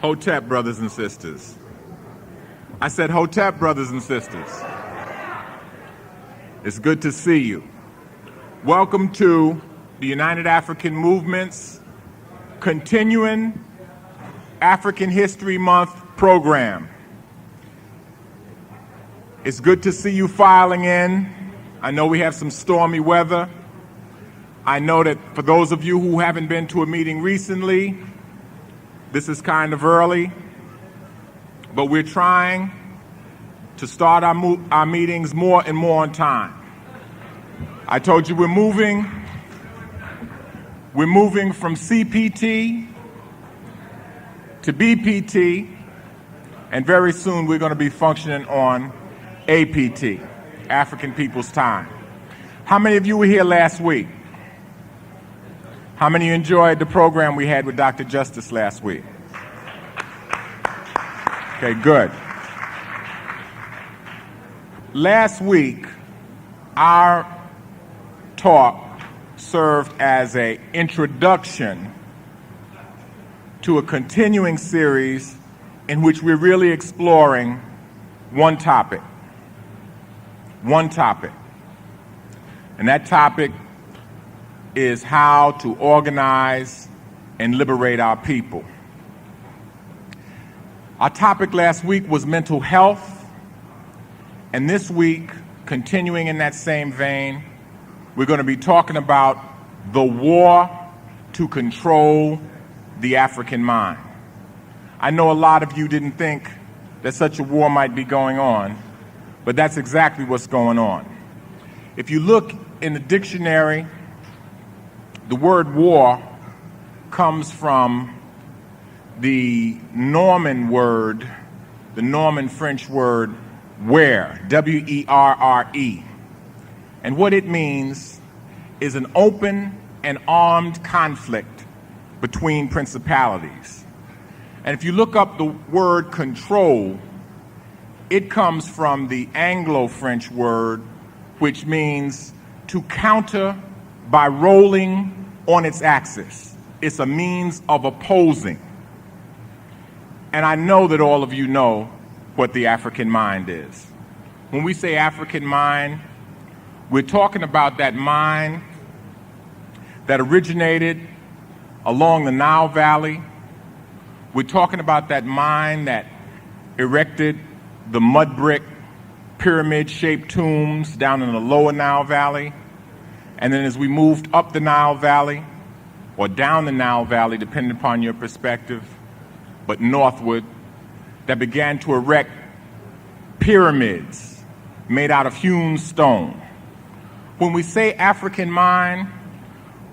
Hotep, brothers and sisters. I said Hotep, brothers and sisters. It's good to see you. Welcome to the United African Movement's continuing African History Month program. It's good to see you filing in. I know we have some stormy weather. I know that for those of you who haven't been to a meeting recently, this is kind of early, but we're trying to start our meetings more and more on time. I told you we're moving from CPT to BPT, and very soon we're going to be functioning on APT, African People's Time. How many of you were here last week? How many enjoyed the program we had with Dr. Justice last week? Okay, good. Last week, our talk served as an introduction to a continuing series in which we're really exploring one topic. And that topic is how to organize and liberate our people. Our topic last week was mental health, and this week, continuing in that same vein, we're going to be talking about the war to control the African mind. I know a lot of you didn't think that such a war might be going on, but that's exactly what's going on. If you look in the dictionary, the word war comes from the Norman word, the Norman French word were, W-E-R-R-E. And what it means is an open and armed conflict between principalities. And if you look up the word control, it comes from the Anglo-French word, which means to counter by rolling on its axis. It's a means of opposing. And I know that all of you know what the African mind is. When we say African mind, we're talking about that mind that originated along the Nile Valley. We're talking about that mind that erected the mud brick pyramid-shaped tombs down in the lower Nile Valley. And then as we moved up the Nile Valley, or down the Nile Valley, depending upon your perspective, but northward, that began to erect pyramids made out of hewn stone. When we say African mind,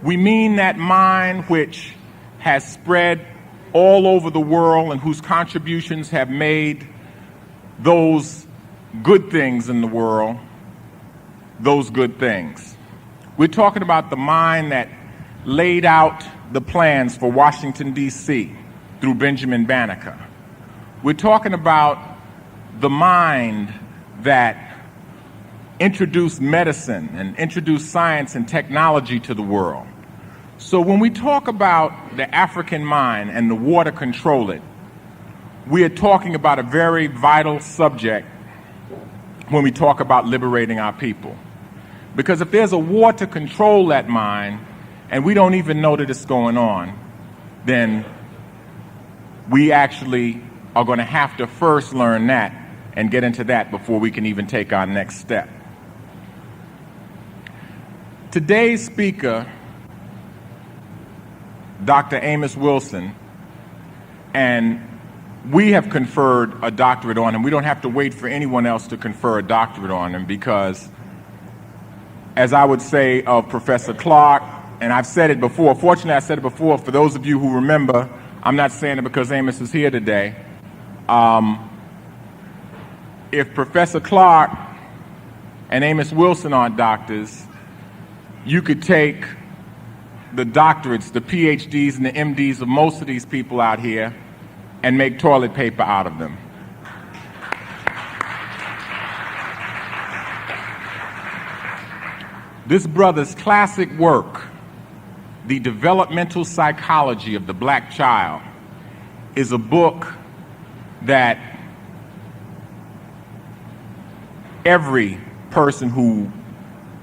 we mean that mind which has spread all over the world and whose contributions have made those good things in the world, those good things. We're talking about the mind that laid out the plans for Washington, D.C. through Benjamin Banneker. We're talking about the mind that introduced medicine and introduced science and technology to the world. So when we talk about the African mind and the war to control it, we are talking about a very vital subject when we talk about liberating our people. Because if there's a war to control that mind, and we don't even know that it's going on, then we actually are going to have to first learn that and get into that before we can even take our next step. Today's speaker, Dr. Amos Wilson, and we have conferred a doctorate on him. We don't have to wait for anyone else to confer a doctorate on him because, as I would say of Professor Clark, and I've said it before, fortunately I said it before, for those of you who remember, I'm not saying it because Amos is here today. If Professor Clark and Amos Wilson aren't doctors, you could take the doctorates, the PhDs and the MDs of most of these people out here and make toilet paper out of them. This brother's classic work, The Developmental Psychology of the Black Child, is a book that every person who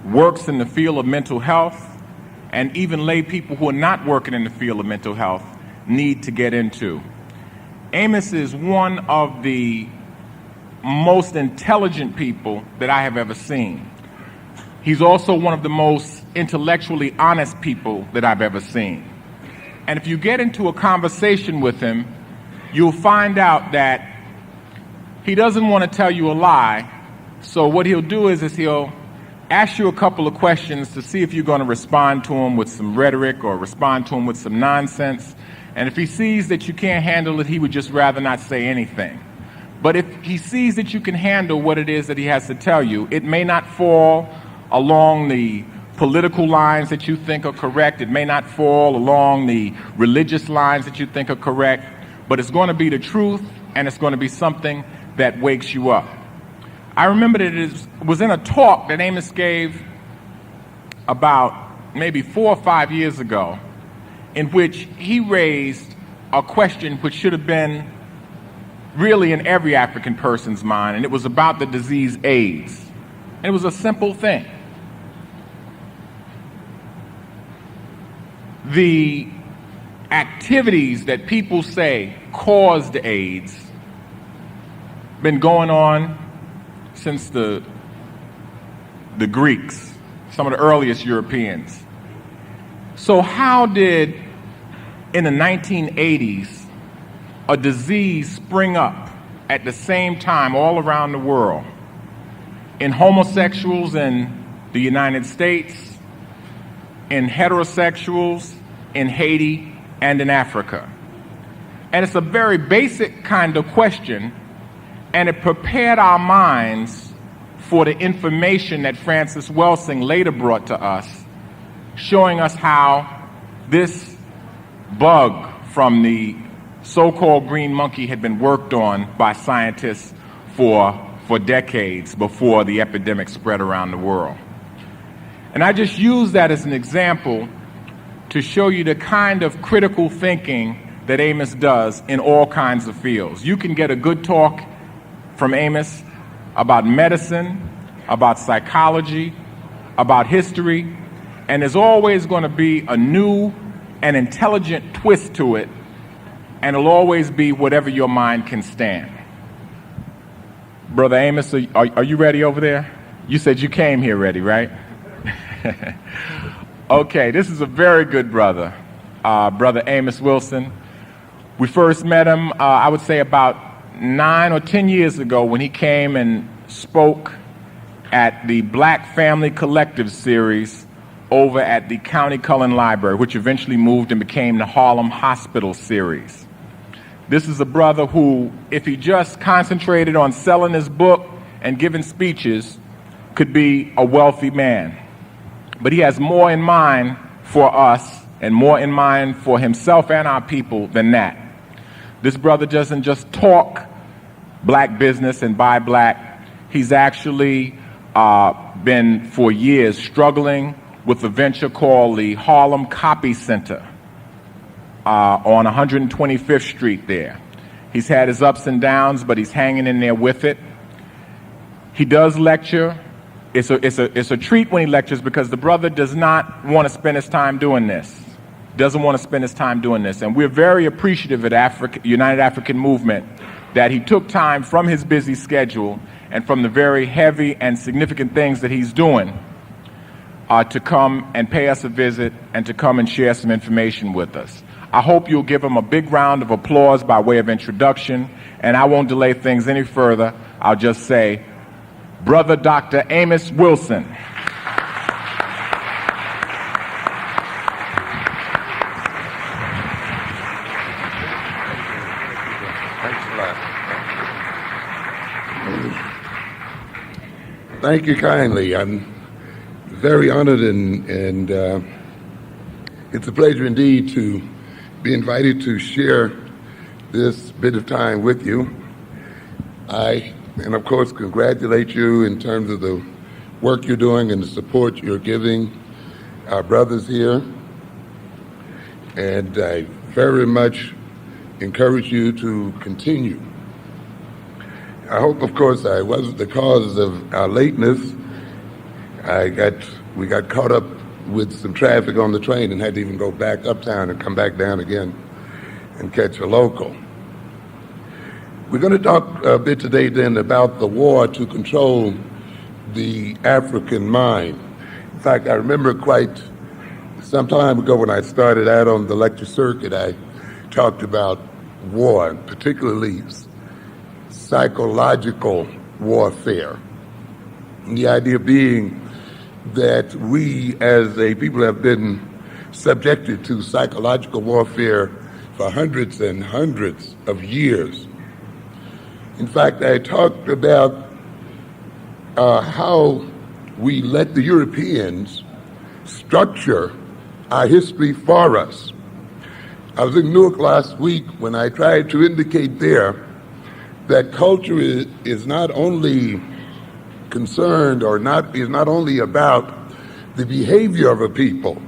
works in the field of mental health, and even lay people who are not working in the field of mental health, need to get into. Amos is one of the most intelligent people that I have ever seen. He's also one of the most intellectually honest people that I've ever seen. And if you get into a conversation with him, you'll find out that he doesn't want to tell you a lie. So what he'll do is he'll ask you a couple of questions to see if you're going to respond to him with some rhetoric or respond to him with some nonsense. And if he sees that you can't handle it, he would just rather not say anything. But if he sees that you can handle what it is that he has to tell you, it may not fall along the political lines that you think are correct. It may not fall along the religious lines that you think are correct, but it's going to be the truth, and it's going to be something that wakes you up. I remember that it was in a talk that Amos gave about maybe 4 or 5 years ago, in which he raised a question which should have been really in every African person's mind, and it was about the disease AIDS. And it was a simple thing. The activities that people say caused AIDS been going on since the Greeks, some of the earliest Europeans. So how did, in the 1980s, a disease spring up at the same time all around the world in homosexuals in the United States, in heterosexuals in Haiti, and in Africa? And it's a very basic kind of question, and it prepared our minds for the information that Francis Welsing later brought to us, showing us how this bug from the so-called green monkey had been worked on by scientists for decades before the epidemic spread around the world. And I just use that as an example to show you the kind of critical thinking that Amos does in all kinds of fields. You can get a good talk from Amos about medicine, about psychology, about history, and there's always going to be a new and intelligent twist to it, and it'll always be whatever your mind can stand. Brother Amos, are you ready over there? You said you came here ready, right? Okay, this is a very good brother, Brother Amos Wilson. We first met him, I would say about 9 or 10 years ago, when he came and spoke at the Black Family Collective series over at the County Cullen Library, which eventually moved and became the Harlem Hospital series. This is a brother who, if he just concentrated on selling his book and giving speeches, could be a wealthy man. But he has more in mind for us and more in mind for himself and our people than that. This brother doesn't just talk black business and buy black. He's actually been for years struggling with a venture called the Harlem Copy Center on 125th Street there. He's had his ups and downs, but he's hanging in there with it. He does lecture. It's a treat when he lectures, because the brother does not want to spend his time doing this. Doesn't want to spend his time doing this. And we're very appreciative at United African Movement that he took time from his busy schedule and from the very heavy and significant things that he's doing to come and pay us a visit and to come and share some information with us. I hope you'll give him a big round of applause by way of introduction, and I won't delay things any further. I'll just say, Brother Dr. Amos Wilson. Thank you kindly. I'm very honored, and it's a pleasure indeed to be invited to share this bit of time with you. And of course, congratulate you in terms of the work you're doing and the support you're giving our brothers here. And I very much encourage you to continue. I hope, of course, I wasn't the cause of our lateness. We got caught up with some traffic on the train and had to even go back uptown and come back down again and catch a local. We're going to talk a bit today then about the war to control the African mind. In fact, I remember quite some time ago when I started out on the lecture circuit, I talked about war, particularly psychological warfare. And the idea being that we as a people have been subjected to psychological warfare for hundreds and hundreds of years. In fact, I talked about how we let the Europeans structure our history for us. I was in Newark last week when I tried to indicate there that culture is not only concerned or is not only about the behavior of a people,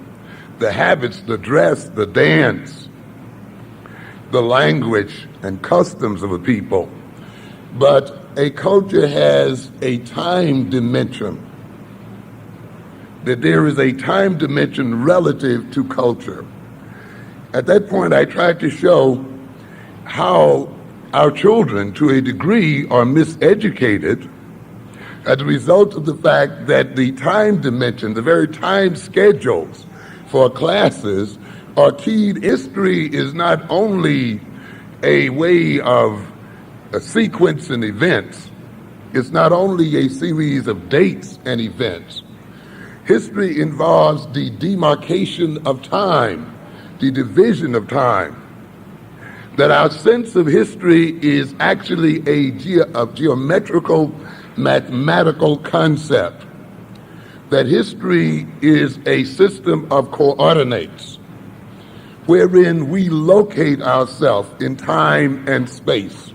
the habits, the dress, the dance, the language and customs of a people, but a culture has a time dimension. That there is a time dimension relative to culture. At that point, I tried to show how our children, to a degree, are miseducated as a result of the fact that the time dimension, the very time schedules for classes are keyed. History is not only a way of a sequence and events. It's not only a series of dates and events. History involves the demarcation of time, the division of time. That our sense of history is actually a geometrical, mathematical concept. That history is a system of coordinates wherein we locate ourselves in time and space.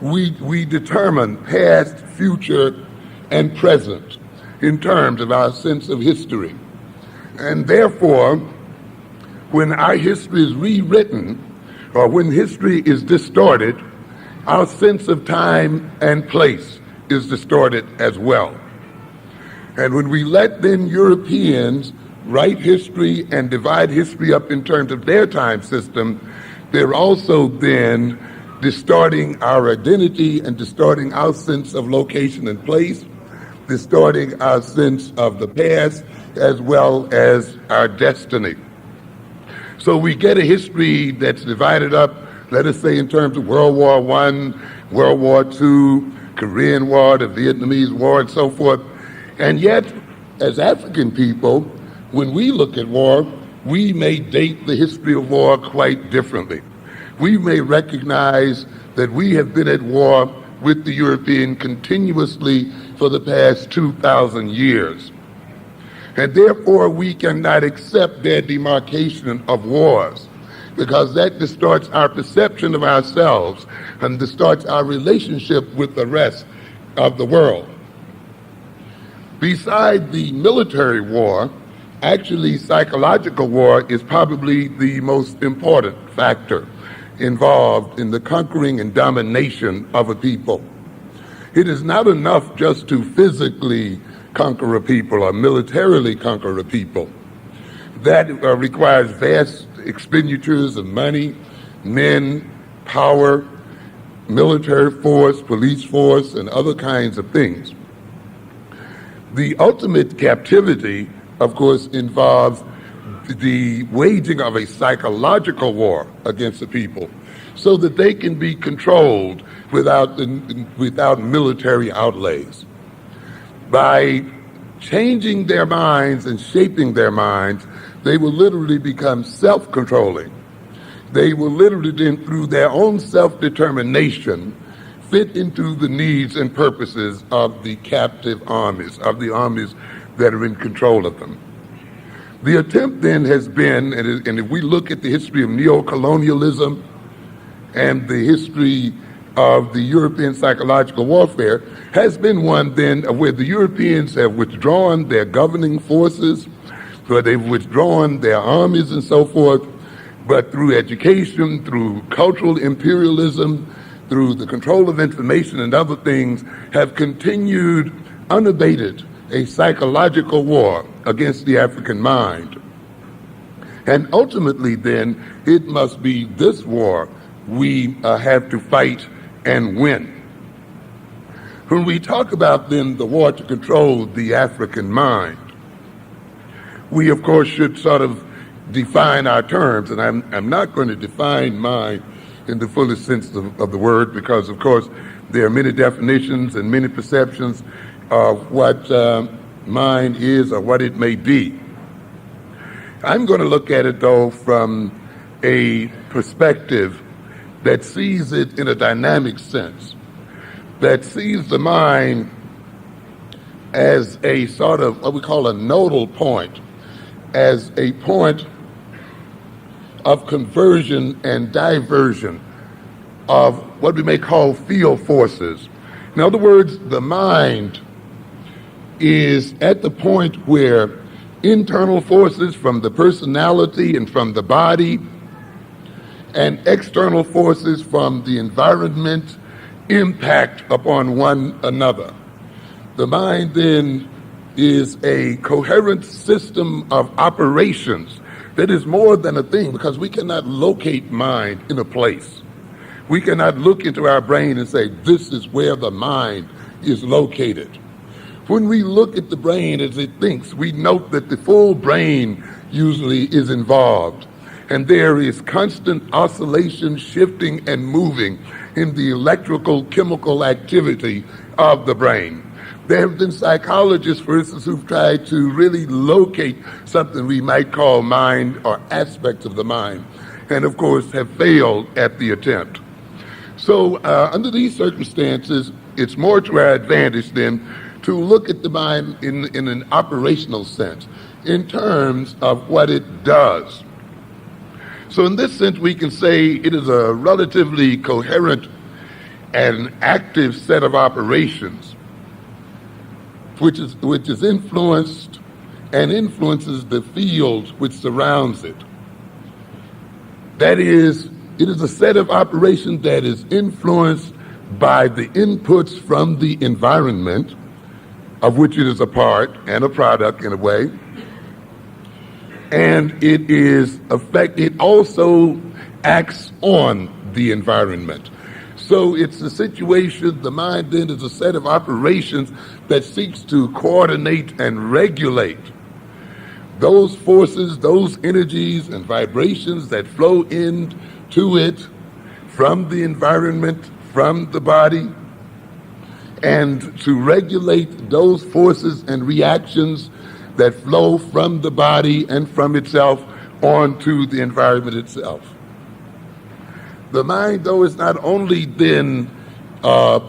We determine past, future, and present in terms of our sense of history. And therefore, when our history is rewritten, or when history is distorted, our sense of time and place is distorted as well. And when we let then Europeans write history and divide history up in terms of their time system, they're also then distorting our identity and distorting our sense of location and place, distorting our sense of the past as well as our destiny. So we get a history that's divided up, let us say in terms of World War I, World War II, Korean War, the Vietnamese War, and so forth. And yet, as African people, when we look at war, we may date the history of war quite differently. We may recognize that we have been at war with the European continuously for the past 2,000 years. And therefore, we cannot accept their demarcation of wars, because that distorts our perception of ourselves and distorts our relationship with the rest of the world. Beside the military war, actually psychological war is probably the most important factor involved in the conquering and domination of a people. It is not enough just to physically conquer a people or militarily conquer a people. That requires vast expenditures of money, men, power, military force, police force, and other kinds of things. The ultimate captivity, of course, involves the waging of a psychological war against the people so that they can be controlled without military outlays. By changing their minds and shaping their minds, they will literally become self-controlling. They will literally then, through their own self-determination, fit into the needs and purposes of the captive armies, of the armies that are in control of them. The attempt then has been, and if we look at the history of neo-colonialism and the history of the European psychological warfare has been one then where the Europeans have withdrawn their governing forces, where they've withdrawn their armies and so forth, but through education, through cultural imperialism, through the control of information and other things, have continued unabated a psychological war against the African mind. And ultimately then, it must be this war we have to fight and win. When we talk about then the war to control the African mind, we of course should sort of define our terms, and I'm not going to define mind in the fullest sense of the word, because of course there are many definitions and many perceptions of what mind is or what it may be. I'm going to look at it though from a perspective that sees it in a dynamic sense, that sees the mind as a sort of what we call a nodal point, as a point of conversion and diversion of what we may call field forces. In other words, the mind is at the point where internal forces from the personality and from the body and external forces from the environment impact upon one another. The mind then is a coherent system of operations that is more than a thing, because we cannot locate mind in a place. We cannot look into our brain and say, this is where the mind is located. When we look at the brain as it thinks, we note that the full brain usually is involved. And there is constant oscillation, shifting, and moving in the electrical chemical activity of the brain. There have been psychologists, for instance, who've tried to really locate something we might call mind or aspects of the mind, and of course have failed at the attempt. So under these circumstances, it's more to our advantage then to look at the mind in an operational sense, in terms of what it does. So in this sense, we can say it is a relatively coherent and active set of operations, which is influenced and influences the field which surrounds it. That is, it is a set of operations that is influenced by the inputs from the environment, of which it is a part and a product in a way. And it also acts on the environment. So it's a situation, the mind then is a set of operations that seeks to coordinate and regulate those forces, those energies and vibrations that flow into it from the environment, from the body, and to regulate those forces and reactions that flow from the body and from itself onto the environment itself. The mind, though, is not only then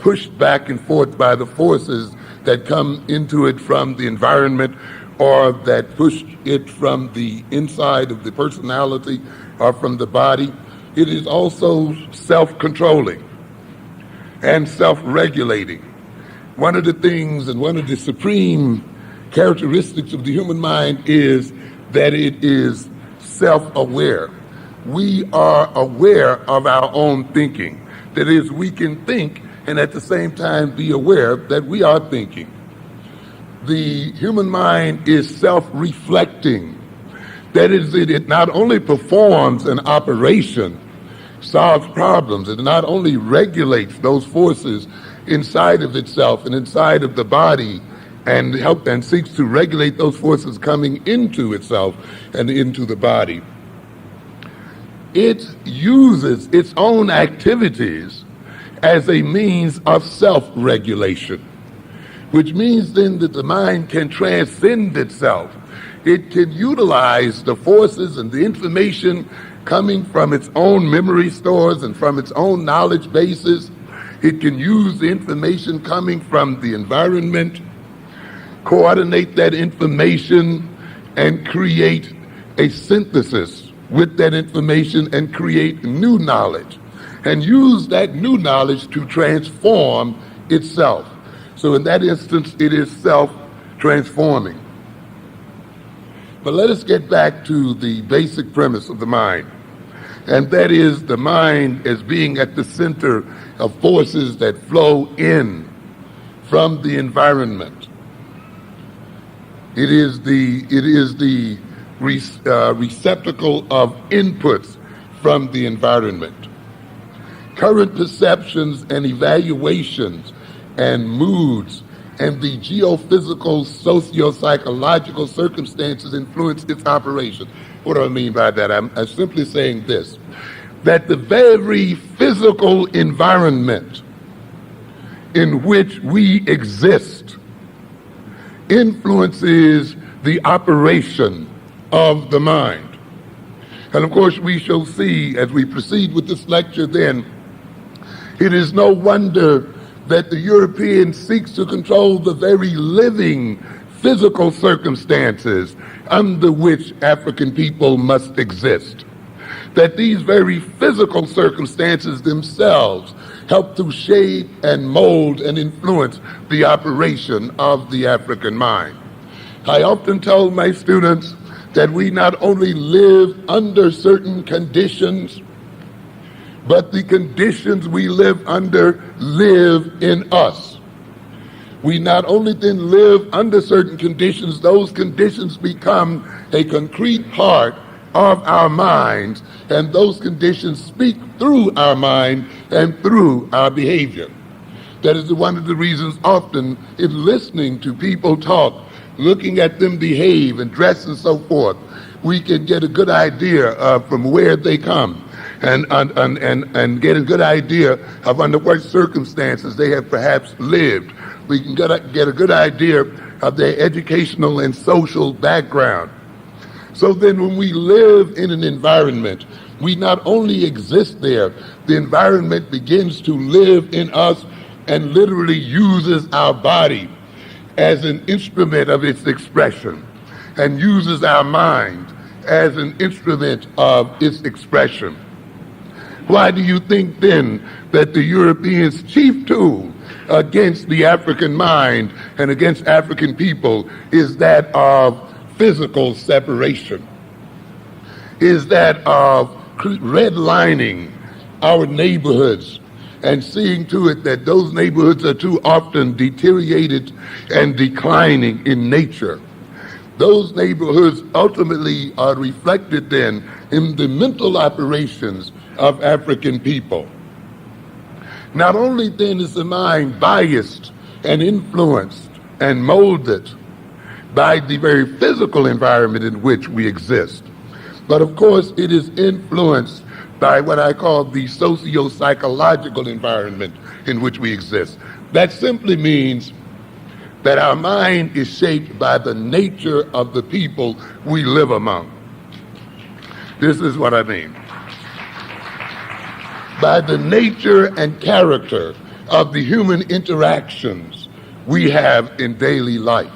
pushed back and forth by the forces that come into it from the environment or that push it from the inside of the personality or from the body, it is also self-controlling and self-regulating. One of the things and one of the supreme characteristics of the human mind is that it is self-aware. We are aware of our own thinking. That is, we can think and at the same time be aware that we are thinking. The human mind is self-reflecting. That is, it not only performs an operation, solves problems, it not only regulates those forces inside of itself and inside of the body, and seeks to regulate those forces coming into itself and into the body. It uses its own activities as a means of self-regulation, which means then that the mind can transcend itself. It can utilize the forces and the information coming from its own memory stores and from its own knowledge bases. It can use the information coming from the environment, coordinate that information, and create a synthesis with that information and create new knowledge. and use that new knowledge to transform itself. So in that instance, it is self-transforming. But let us get back to the basic premise of the mind, and that is the mind as being at the center of forces that flow in from the environment. It is the receptacle of inputs from the environment. Current perceptions and evaluations and moods and the geophysical, socio-psychological circumstances influence its operation. What do I mean by that? I'm simply saying this, that the very physical environment in which we exist influences the operation of the mind. And of course, we shall see as we proceed with this lecture then, it is no wonder that the European seeks to control the very living physical circumstances under which African people must exist. That these very physical circumstances themselves help to shape and mold and influence the operation of the African mind. I often tell my students that we not only live under certain conditions, but the conditions we live under live in us. We not only then live under certain conditions, those conditions become a concrete part of our minds, and those conditions speak through our mind and through our behavior. That is one of the reasons often in listening to people talk, looking at them behave and dress and so forth, we can get a good idea from where they come and get a good idea of under what circumstances they have perhaps lived. We can get a good idea of their educational and social background. So then when we live in an environment, we not only exist there, the environment begins to live in us and literally uses our body as an instrument of its expression and uses our mind as an instrument of its expression. Why do you think then that the Europeans' chief tool against the African mind and against African people is that of physical separation, is that of redlining our neighborhoods and seeing to it that those neighborhoods are too often deteriorated and declining in nature? Those neighborhoods ultimately are reflected then in the mental operations of African people. Not only then is the mind biased and influenced and molded by the very physical environment in which we exist, but of course it is influenced by what I call the socio-psychological environment in which we exist. That simply means that our mind is shaped by the nature of the people we live among. This is what I mean. By the nature and character of the human interactions we have in daily life.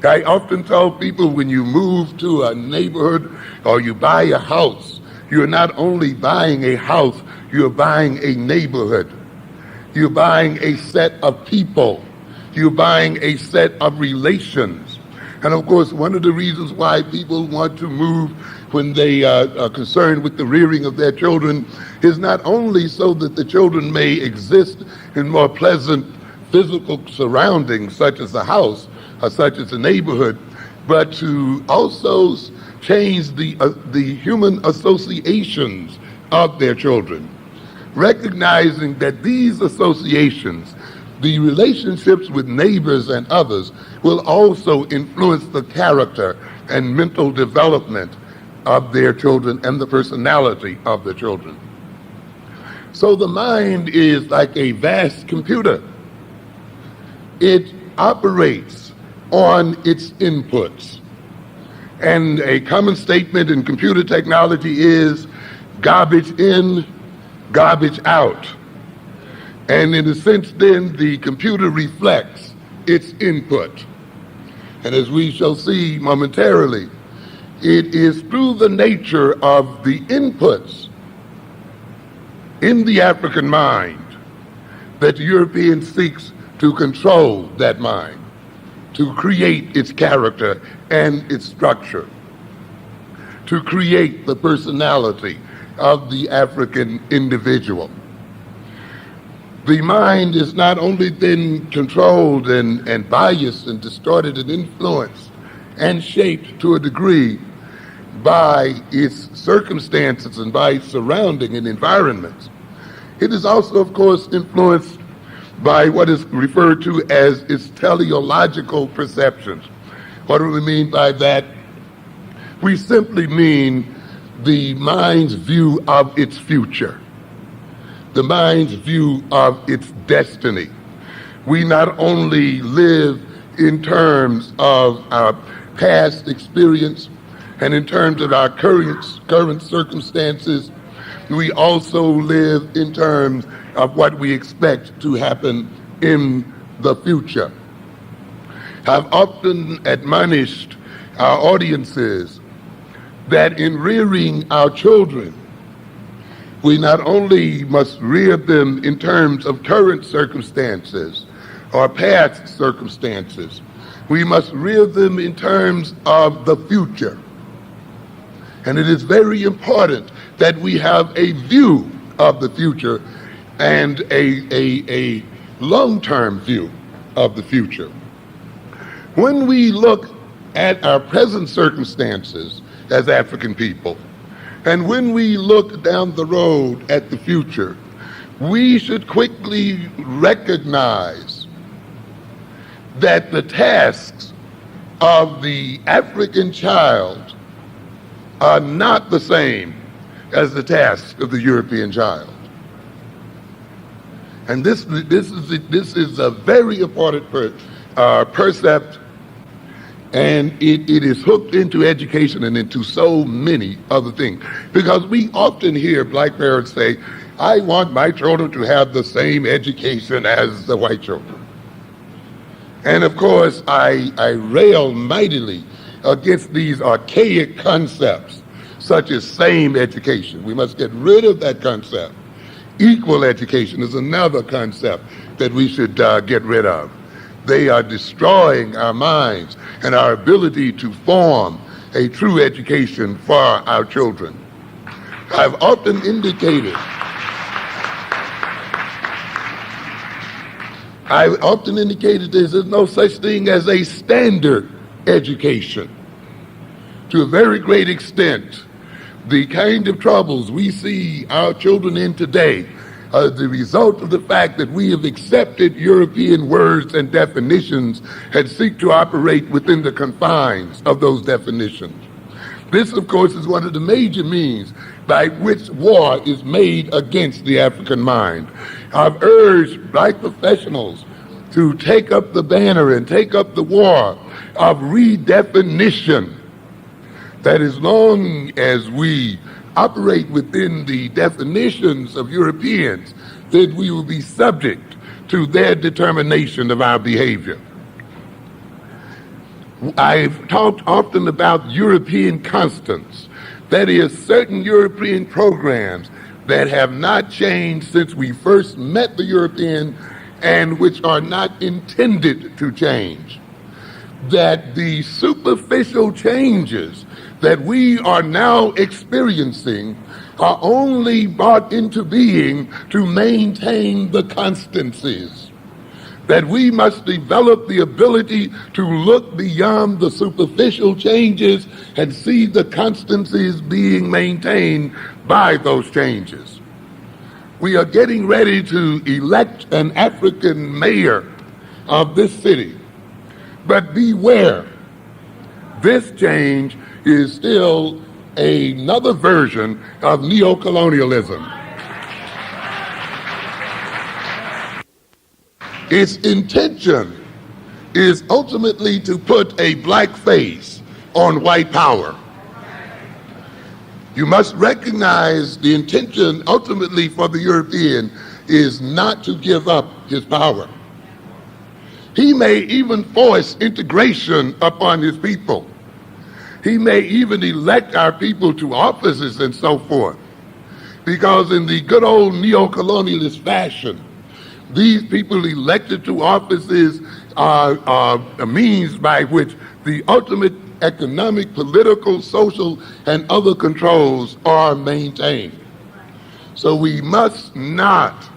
I often tell people when you move to a neighborhood or you buy a house, you're not only buying a house, you're buying a neighborhood. You're buying a set of people. You're buying a set of relations. And of course, one of the reasons why people want to move when they are concerned with the rearing of their children is not only so that the children may exist in more pleasant physical surroundings, such as a house or such as a neighborhood, but to also change the human associations of their children, recognizing that these associations, the relationships with neighbors and others, will also influence the character and mental development of their children and the personality of the children. So the mind is like a vast computer. It operates on its inputs. And a common statement in computer technology is garbage in, garbage out. And in a sense then, the computer reflects its input. And as we shall see momentarily, it is through the nature of the inputs in the African mind that the European seeks to control that mind, to create its character and its structure, to create the personality of the African individual. The mind is not only then controlled and biased and distorted and influenced and shaped to a degree by its circumstances and by its surrounding and environments. It is also, of course, influenced by what is referred to as its teleological perceptions. What do we mean by that? We simply mean the mind's view of its future, the mind's view of its destiny. We not only live in terms of our past experience and in terms of our current circumstances, we also live in terms of what we expect to happen in the future. I've often admonished our audiences that in rearing our children, we not only must rear them in terms of current circumstances or past circumstances, we must rear them in terms of the future. And it is very important that we have a view of the future and a long-term view of the future. When we look at our present circumstances as African people, and when we look down the road at the future, we should quickly recognize that the tasks of the African child are not the same as the tasks of the European child. And this is a very important percept, and it is hooked into education and into so many other things. Because we often hear black parents say, I want my children to have the same education as the white children. And of course, I rail mightily against these archaic concepts, such as same education. We must get rid of that concept. Equal education is another concept that we should get rid of. They are destroying our minds and our ability to form a true education for our children. I've often indicated there's no such thing as a standard education. To a very great extent, the kind of troubles we see our children in today are the result of the fact that we have accepted European words and definitions and seek to operate within the confines of those definitions. This, of course, is one of the major means by which war is made against the African mind. I've urged black professionals to take up the banner and take up the war of redefinition, that as long as we operate within the definitions of Europeans, that we will be subject to their determination of our behavior. I've talked often about European constants, that is, certain European programs that have not changed since we first met the European and which are not intended to change. That the superficial changes that we are now experiencing are only brought into being to maintain the constancies. That we must develop the ability to look beyond the superficial changes and see the constancies being maintained by those changes. We are getting ready to elect an African mayor of this city, but beware, this change is still another version of neocolonialism. Its intention is ultimately to put a black face on white power. You must recognize the intention ultimately for the European is not to give up his power. He may even force integration upon his people. He may even elect our people to offices and so forth. because in the good old neo-colonialist fashion, these people elected to offices are a means by which the ultimate economic, political, social, and other controls are maintained. So we must not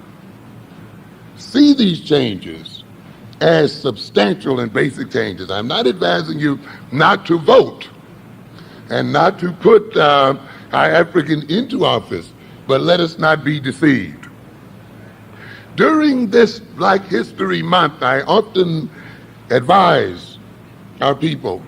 see these changes as substantial and basic changes. I'm not advising you not to vote and not to put our African into office, but let us not be deceived. During this Black History Month, I often advise our people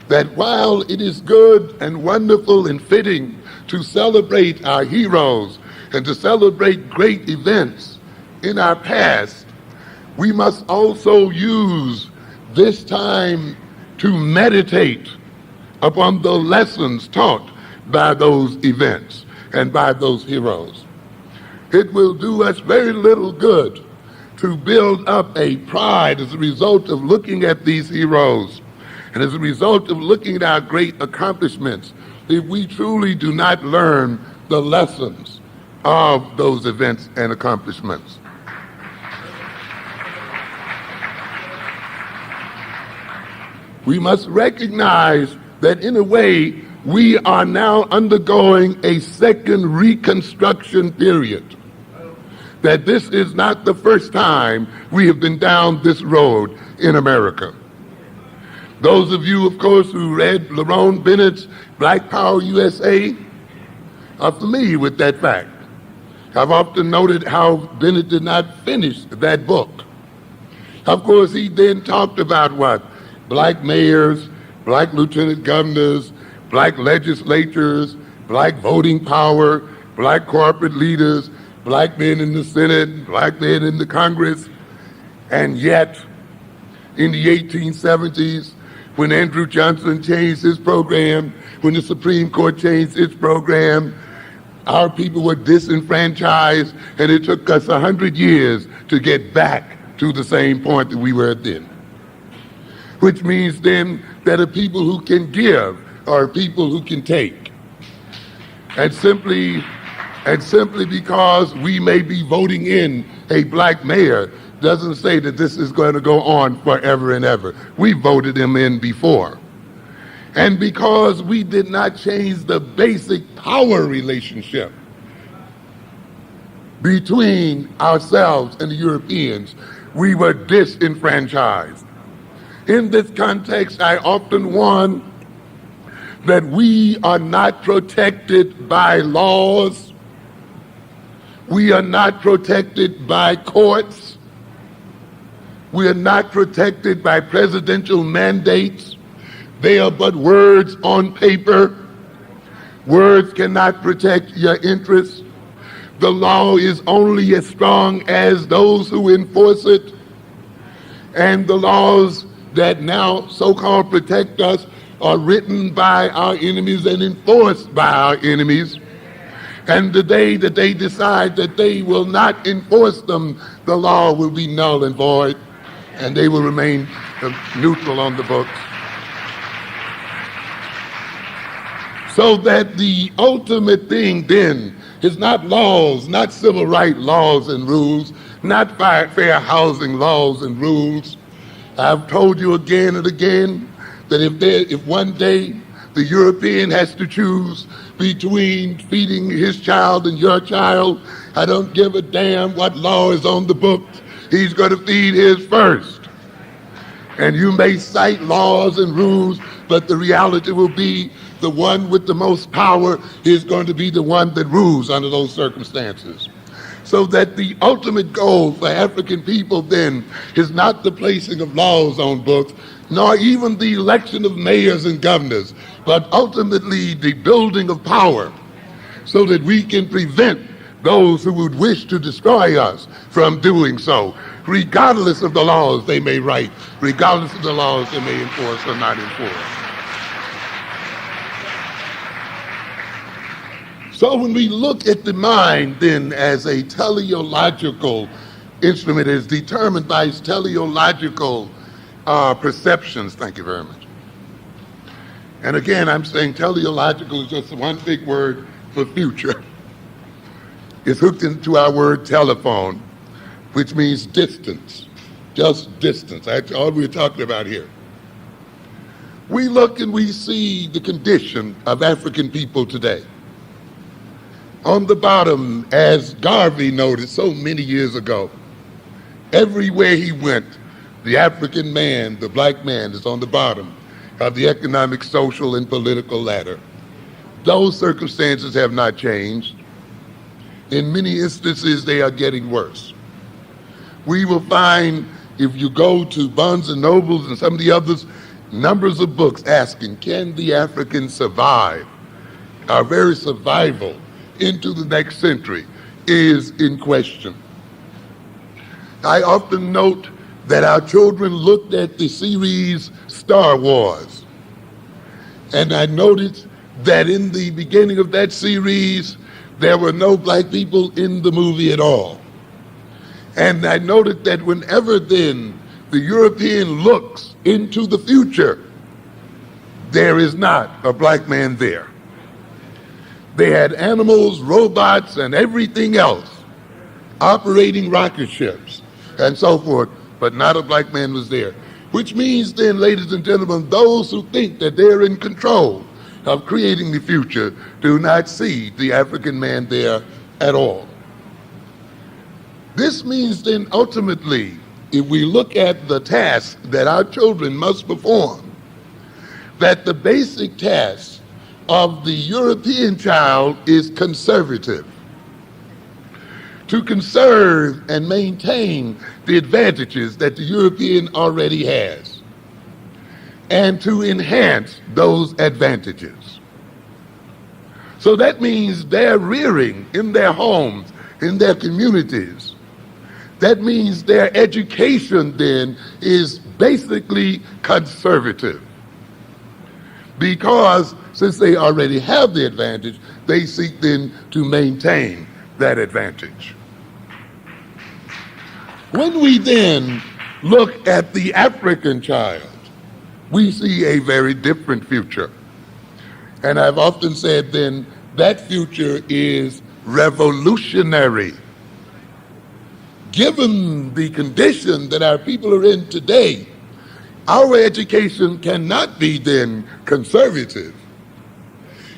that while it is good and wonderful and fitting to celebrate our heroes and to celebrate great events in our past, we must also use this time to meditate upon the lessons taught by those events and by those heroes. It will do us very little good to build up a pride as a result of looking at these heroes and as a result of looking at our great accomplishments if we truly do not learn the lessons of those events and accomplishments. We must recognize that in a way we are now undergoing a second Reconstruction period. That this is not the first time we have been down this road in America. Those of you, of course, who read Lerone Bennett's Black Power USA are familiar with that fact. I've often noted how Bennett did not finish that book. Of course, he then talked about what? Black mayors, black lieutenant governors, black legislatures, black voting power, black corporate leaders, black men in the Senate, black men in the Congress. And yet, in the 1870s, when Andrew Johnson changed his program, when the Supreme Court changed its program, our people were disenfranchised, and it took us 100 years to get back to the same point that we were at then. Which means then that a people who can give are people who can take. And simply because we may be voting in a black mayor doesn't say that this is going to go on forever and ever. We voted him in before. And because we did not change the basic power relationship between ourselves and the Europeans, we were disenfranchised. In this context, I often warn that we are not protected by laws. We are not protected by courts. We are not protected by presidential mandates. They are but words on paper. Words cannot protect your interests. The law is only as strong as those who enforce it. And the laws that now so-called protect us are written by our enemies and enforced by our enemies. And the day that they decide that they will not enforce them, the law will be null and void, and they will remain neutral on the books. So that the ultimate thing then is not laws, not civil rights laws and rules, not fair housing laws and rules. I've told you again and again that if one day the European has to choose between feeding his child and your child, I don't give a damn what law is on the books. He's going to feed his first. And you may cite laws and rules, but the reality will be the one with the most power is going to be the one that rules under those circumstances. So that the ultimate goal for African people then is not the placing of laws on books, nor even the election of mayors and governors, but ultimately the building of power so that we can prevent those who would wish to destroy us from doing so, regardless of the laws they may write, regardless of the laws they may enforce or not enforce. So when we look at the mind then as a teleological instrument, is determined by its teleological perceptions. Thank you very much. And again, I'm saying teleological is just one big word for future. is hooked into our word telephone, which means distance, just distance. That's all we're talking about here. We look and we see the condition of African people today. On the bottom, as Garvey noted so many years ago, everywhere he went, the African man, the black man, is on the bottom of the economic, social, and political ladder. Those circumstances have not changed. In many instances, they are getting worse. We will find, if you go to Barnes and Nobles and some of the others, numbers of books asking, can the African survive? Our very survival into the next century is in question. I often note that our children looked at the series Star Wars, and I noticed that in the beginning of that series, there were no black people in the movie at all. And I noted that whenever then the European looks into the future, there is not a black man there. They had animals, robots, and everything else operating rocket ships and so forth, but not a black man was there. Which means then, ladies and gentlemen, those who think that they're in control of creating the future do not see the African man there at all. This means then ultimately, if we look at the task that our children must perform, that the basic task of the European child is conservative. To conserve and maintain the advantages that the European already has, and to enhance those advantages. So that means their rearing in their homes, in their communities. That means their education then is basically conservative. Because since they already have the advantage, they seek then to maintain that advantage. When we then look at the African child, we see a very different future. And I've often said then that future is revolutionary. Given the condition that our people are in today, our education cannot be then conservative.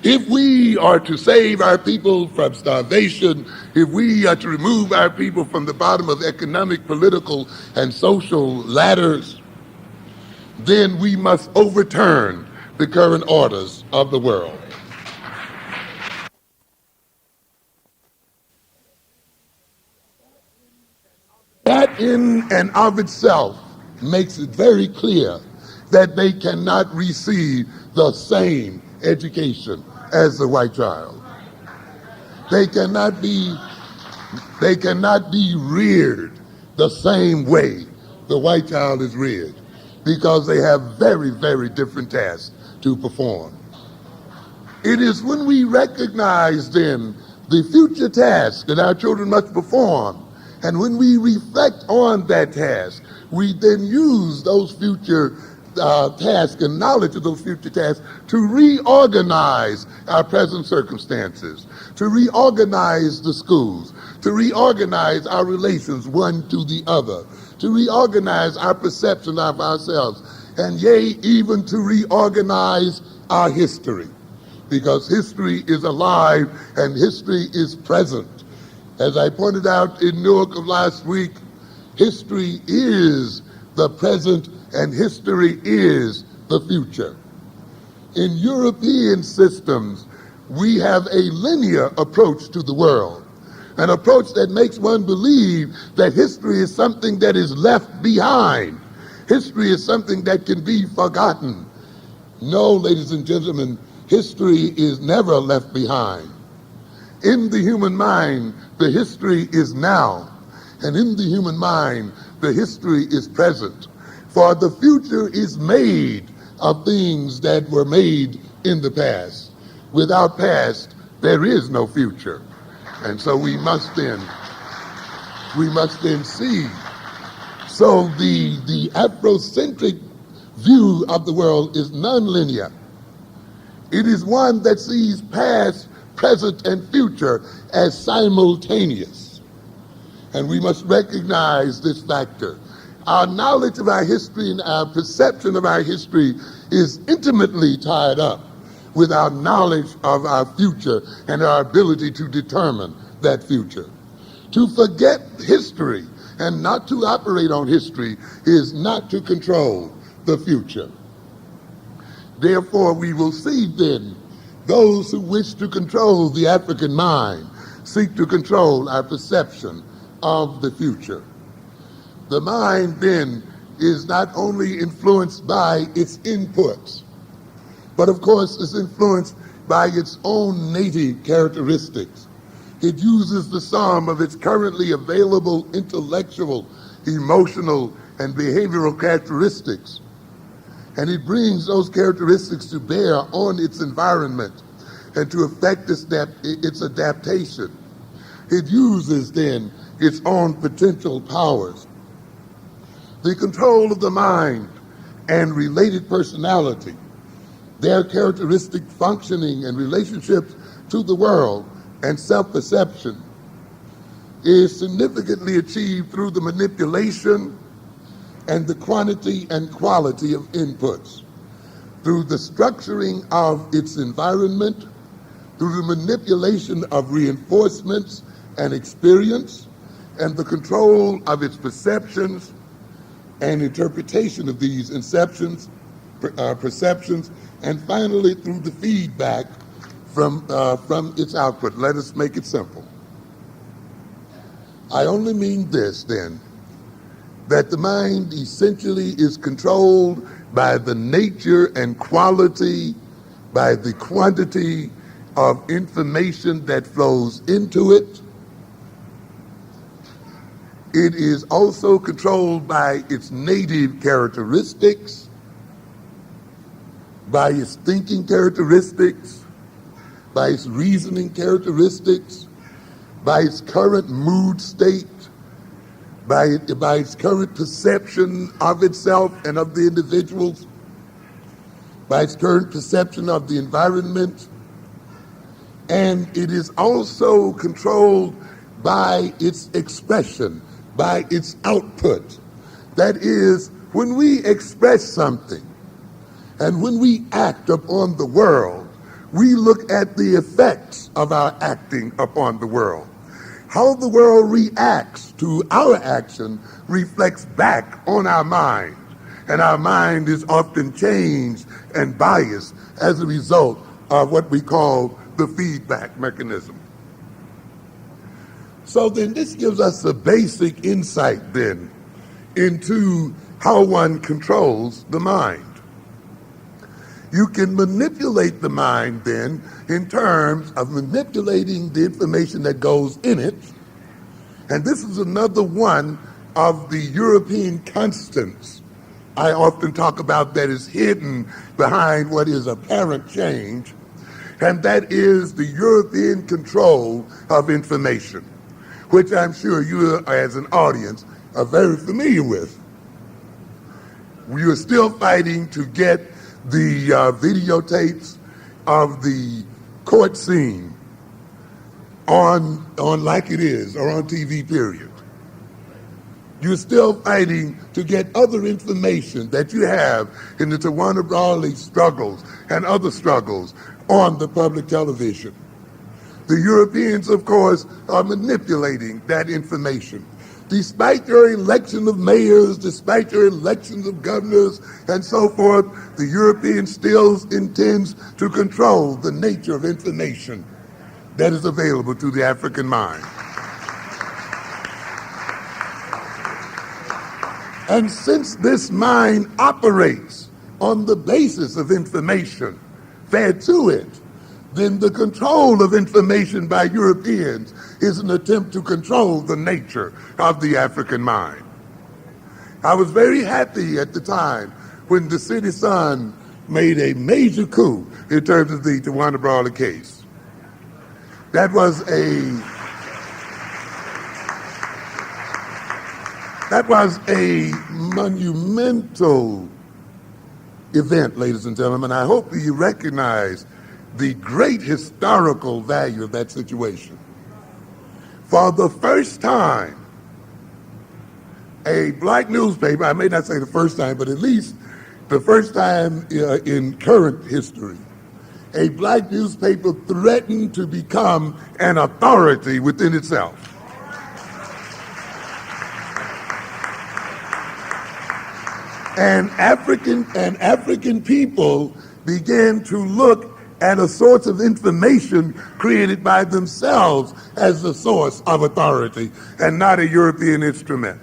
If we are to save our people from starvation, if we are to remove our people from the bottom of economic, political, and social ladders, then we must overturn the current orders of the world. That in and of itself makes it very clear that they cannot receive the same education as the white child. They cannot be reared the same way the white child is reared, because they have very, very different tasks to perform. It is when we recognize then the future task that our children must perform, and when we reflect on that task, we then use those future tasks and knowledge of those future tasks to reorganize our present circumstances, to reorganize the schools, to reorganize our relations one to the other, to reorganize our perception of ourselves, and yea, even to reorganize our history, because history is alive and history is present. As I pointed out in Newark of last week, history is the present and history is the future. In European systems, we have a linear approach to the world, an approach that makes one believe that history is something that is left behind. History is something that can be forgotten. No, ladies and gentlemen, history is never left behind. In the human mind, the history is now, and in the human mind, the history is present. For the future is made of things that were made in the past. Without past, there is no future. And so we must then see. So the Afrocentric view of the world is nonlinear. It is one that sees past present and future as simultaneous. And we must recognize this factor. Our knowledge of our history and our perception of our history is intimately tied up with our knowledge of our future and our ability to determine that future. To forget history and not to operate on history is not to control the future. Therefore, we will see then those who wish to control the African mind seek to control our perception of the future. The mind then is not only influenced by its inputs, but of course is influenced by its own native characteristics. It uses the sum of its currently available intellectual, emotional, and behavioral characteristics, and it brings those characteristics to bear on its environment and to affect its adaptation. It uses then its own potential powers. The control of the mind and related personality, their characteristic functioning and relationships to the world and self-perception is significantly achieved through the manipulation and the quantity and quality of inputs, through the structuring of its environment, through the manipulation of reinforcements and experience, and the control of its perceptions and interpretation of these perceptions, and finally through the feedback from its output. Let us make it simple. I only mean this then, that the mind essentially is controlled by the nature and quality, by the quantity of information that flows into it. It is also controlled by its native characteristics, by its thinking characteristics, by its reasoning characteristics, by its current mood state, by its current perception of itself and of the individuals, by its current perception of the environment, and it is also controlled by its expression, by its output. That is, when we express something and when we act upon the world, we look at the effects of our acting upon the world. How the world reacts to our action reflects back on our mind, and our mind is often changed and biased as a result of what we call the feedback mechanism. So then this gives us a basic insight then into how one controls the mind. You can manipulate the mind then in terms of manipulating the information that goes in it. And this is another one of the European constants I often talk about that is hidden behind what is apparent change, and that is the European control of information, which I'm sure you as an audience are very familiar with. We are still fighting to get the videotapes of the court scene on like it is, or on TV, period. You're still fighting to get other information that you have in the Tawana Brawley struggles and other struggles on the public television. The Europeans, of course, are manipulating that information. Despite your election of mayors, despite your elections of governors, and so forth, the European still intends to control the nature of information that is available to the African mind. And since this mind operates on the basis of information fed to it, then the control of information by Europeans is an attempt to control the nature of the African mind. I was very happy at the time when the City Sun made a major coup in terms of the Tawana Brawley case. That was a monumental event, ladies and gentlemen. I hope that you recognize the great historical value of that situation. For the first time, a black newspaper, I may not say the first time, but at least the first time in current history, a black newspaper threatened to become an authority within itself. And African people began to look at a source of information created by themselves as the source of authority and not a European instrument.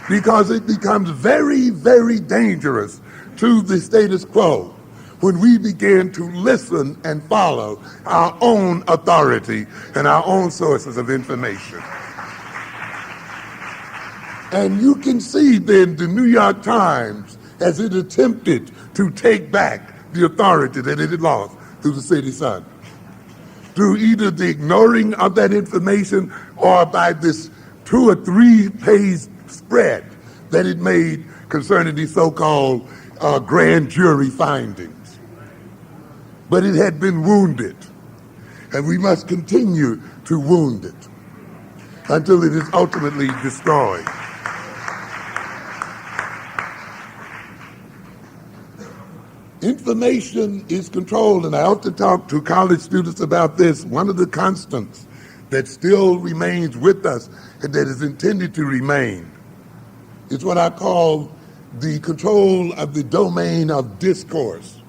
Because it becomes very, very dangerous to the status quo when we begin to listen and follow our own authority and our own sources of information. And you can see then the New York Times as it attempted to take back the authority that it had lost through the City Sun, through either the ignoring of that information or by this 2 or 3 page spread that it made concerning the so-called grand jury findings. But it had been wounded, and we must continue to wound it until it is ultimately destroyed. Information is controlled, and I often talk to college students about this. One of the constants that still remains with us and that is intended to remain is what I call the control of the domain of discourse.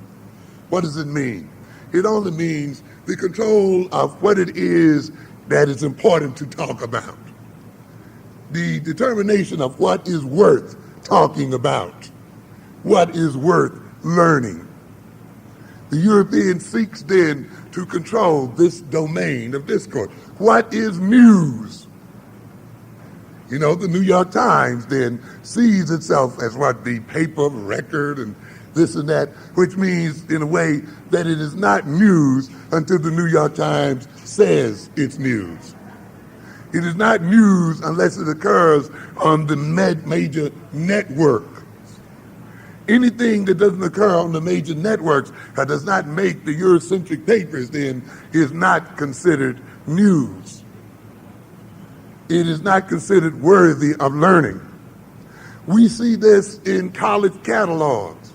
What does it mean? It only means the control of what it is that is important to talk about. The determination of what is worth talking about, what is worth learning. The European seeks then to control this domain of discourse. What is news? You know, the New York Times then sees itself as what, the paper of record and this and that, which means in a way that it is not news until the New York Times says it's news. It is not news unless it occurs on the major network. Anything that doesn't occur on the major networks that does not make the Eurocentric papers then is not considered news. It is not considered worthy of learning. We see this in college catalogs.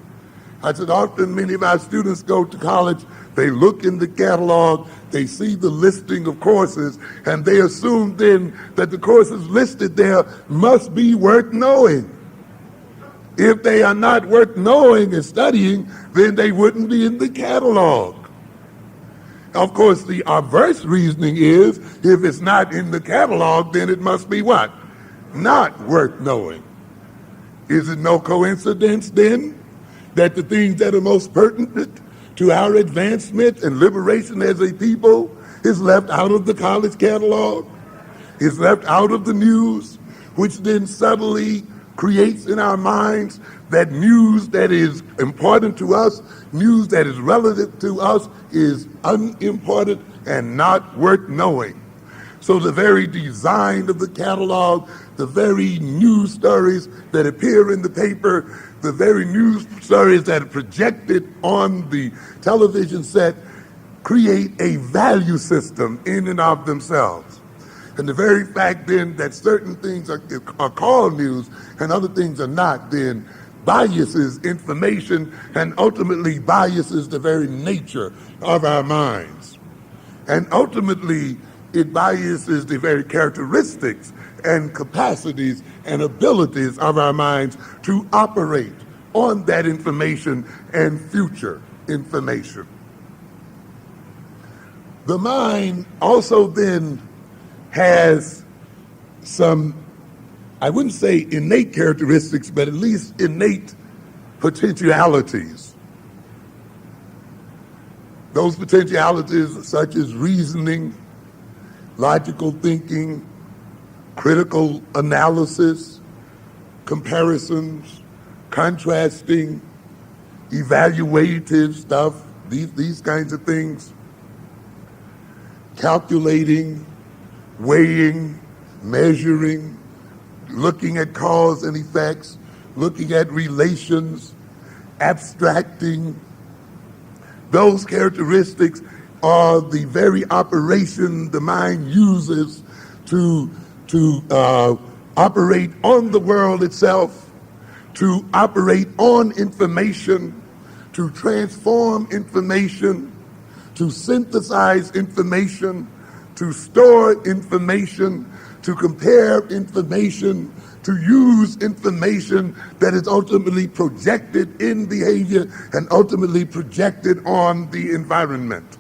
I said often many of our students go to college, they look in the catalog, they see the listing of courses, and they assume then that the courses listed there must be worth knowing. If they are not worth knowing and studying, then they wouldn't be in the catalog. Of course, the adverse reasoning is, if it's not in the catalog, then it must be what? Not worth knowing. Is it no coincidence then that the things that are most pertinent to our advancement and liberation as a people is left out of the college catalog, is left out of the news, which then subtly creates in our minds that news that is important to us, news that is relative to us, is unimportant and not worth knowing. So the very design of the catalog, the very news stories that appear in the paper, the very news stories that are projected on the television set create a value system in and of themselves. And the very fact then that certain things are called news and other things are not, then biases information and ultimately biases the very nature of our minds. And ultimately, it biases the very characteristics and capacities and abilities of our minds to operate on that information and future information. The mind also then has some, I wouldn't say innate characteristics, but at least innate potentialities. Those potentialities such as reasoning, logical thinking, critical analysis, comparisons, contrasting, evaluative stuff, these kinds of things, calculating, weighing, measuring, looking at cause and effects, looking at relations, abstracting. Those characteristics are the very operation the mind uses to operate on the world itself, to operate on information, to transform information, to synthesize information, to store information, to compare information, to use information that is ultimately projected in behavior and ultimately projected on the environment.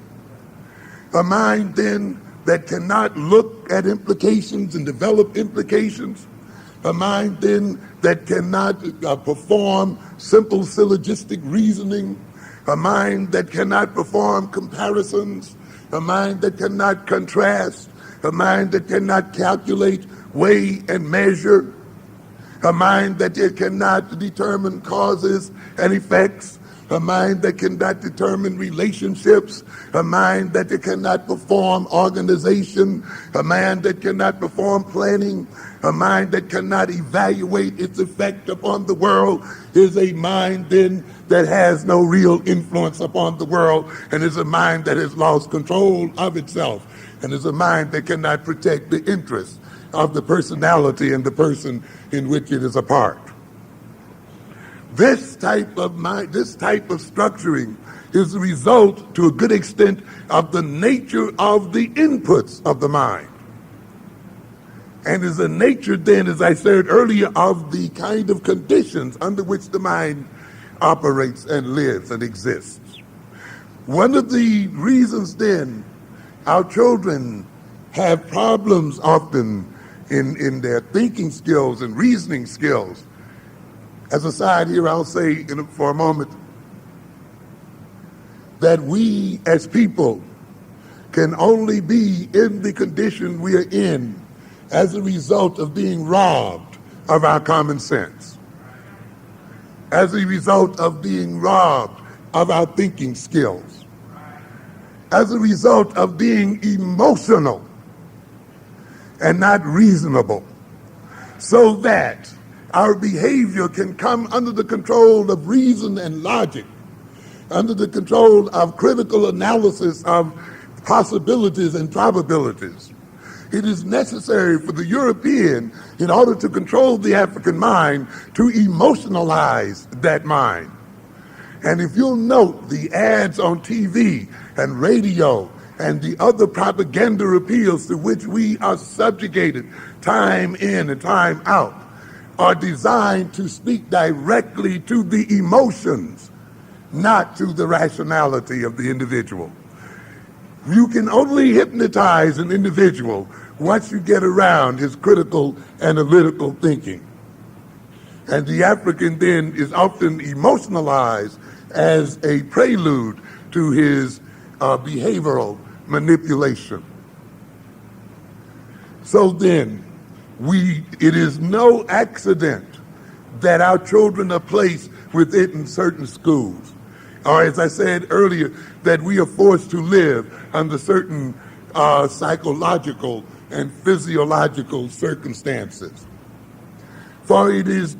A mind then that cannot look at implications and develop implications, a mind then that cannot perform simple syllogistic reasoning, a mind that cannot perform comparisons, a mind that cannot contrast, a mind that cannot calculate, weigh, and measure, a mind that it cannot determine causes and effects, a mind that cannot determine relationships, a mind that it cannot perform organization, a mind that cannot perform planning, a mind that cannot evaluate its effect upon the world is a mind then that has no real influence upon the world, and is a mind that has lost control of itself, and is a mind that cannot protect the interests of the personality and the person in which it is a part. This type of mind, this type of structuring is the result, to a good extent, of the nature of the inputs of the mind. And is the nature then, as I said earlier, of the kind of conditions under which the mind operates and lives and exists. One of the reasons then our children have problems often in their thinking skills and reasoning skills. As a side here, I'll say for a moment that we as people can only be in the condition we are in as a result of being robbed of our common sense, as a result of being robbed of our thinking skills, as a result of being emotional and not reasonable, so that our behavior can come under the control of reason and logic, under the control of critical analysis of possibilities and probabilities. It is necessary for the European, in order to control the African mind, to emotionalize that mind. And if you'll note the ads on TV and radio and the other propaganda appeals to which we are subjugated time in and time out, are designed to speak directly to the emotions, not to the rationality of the individual. You can only hypnotize an individual once you get around his critical analytical thinking. And the African then is often emotionalized as a prelude to his behavioral manipulation. So then, it is no accident that our children are placed within certain schools, or as I said earlier, that we are forced to live under certain psychological and physiological circumstances. For it is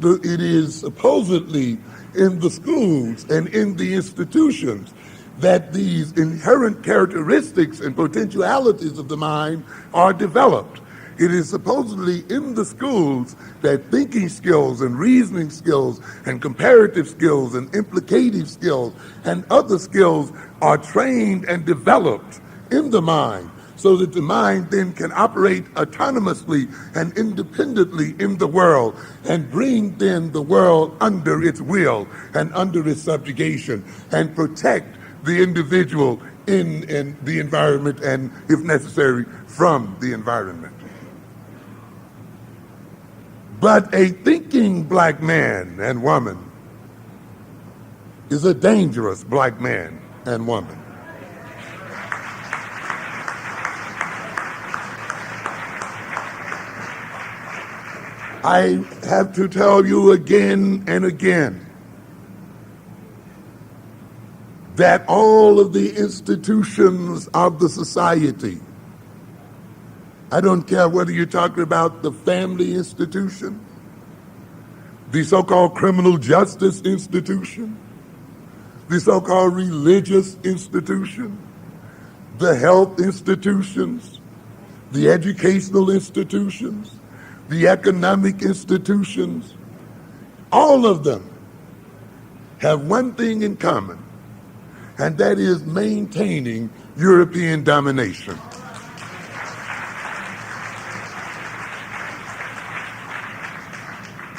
supposedly in the schools and in the institutions that these inherent characteristics and potentialities of the mind are developed. It is supposedly in the schools that thinking skills and reasoning skills and comparative skills and implicative skills and other skills are trained and developed in the mind, so that the mind then can operate autonomously and independently in the world and bring then the world under its will and under its subjugation and protect the individual in the environment and, if necessary, from the environment. But a thinking black man and woman is a dangerous black man and woman. I have to tell you again and again that all of the institutions of the society, I don't care whether you're talking about the family institution, the so-called criminal justice institution, the so-called religious institution, the health institutions, the educational institutions, the economic institutions, all of them have one thing in common, and that is maintaining European domination.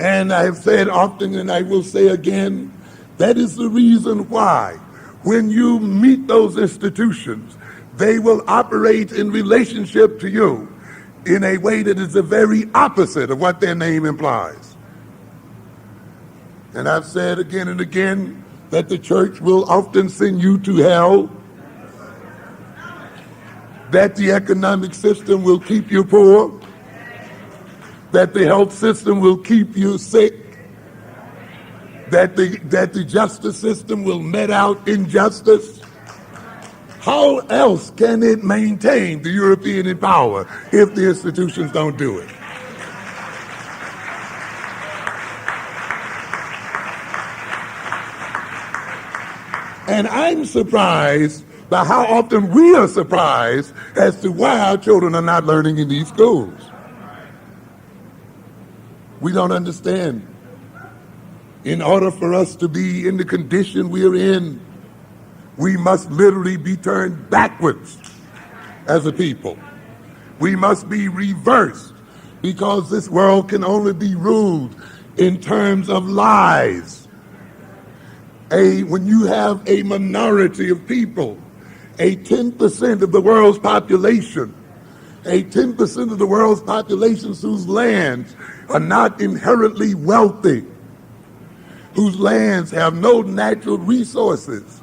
And I have said often, and I will say again, that is the reason why when you meet those institutions, they will operate in relationship to you in a way that is the very opposite of what their name implies. And I've said again and again that the church will often send you to hell, that the economic system will keep you poor, that the health system will keep you sick, that the justice system will met out injustice. How else can it maintain the European power if the institutions don't do it? And I'm surprised by how often we are surprised as to why our children are not learning in these schools. We don't understand. In order for us to be in the condition we're in, we must literally be turned backwards as a people. We must be reversed because this world can only be ruled in terms of lies. When you have a minority of people, a 10% of the world's population, a 10% of the world's population whose lands are not inherently wealthy, whose lands have no natural resources,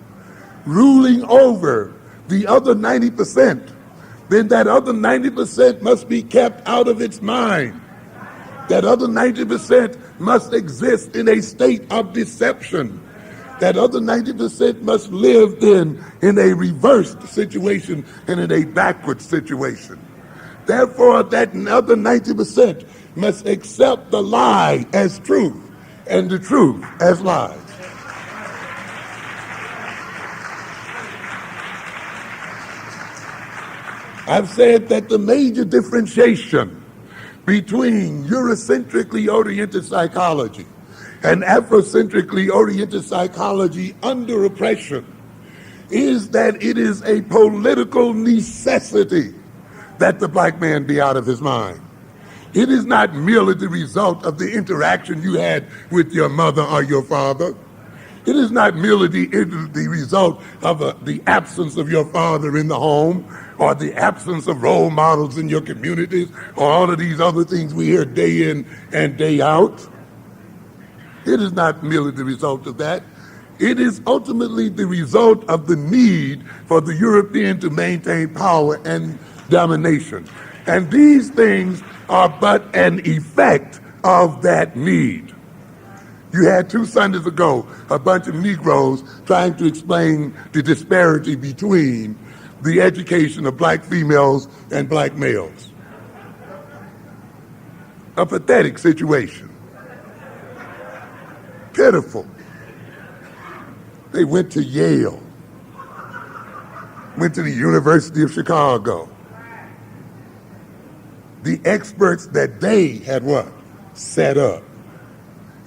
ruling over the other 90%, then that other 90% must be kept out of its mind. That other 90% must exist in a state of deception. That other 90% must live then in a reversed situation and in a backward situation. Therefore, that other 90% must accept the lie as truth and the truth as lies. I've said that the major differentiation between Eurocentrically oriented psychology and Afrocentrically oriented psychology under oppression is that it is a political necessity that the black man be out of his mind. It is not merely the result of the interaction you had with your mother or your father. It is not merely the result of the absence of your father in the home or the absence of role models in your communities or all of these other things we hear day in and day out. It is not merely the result of that. It is ultimately the result of the need for the European to maintain power and domination. And these things are but an effect of that need. You had 2 Sundays ago a bunch of Negroes trying to explain the disparity between the education of black females and black males. A pathetic situation. Pitiful. They went to Yale, went to the University of Chicago. The experts that they had what? Set up.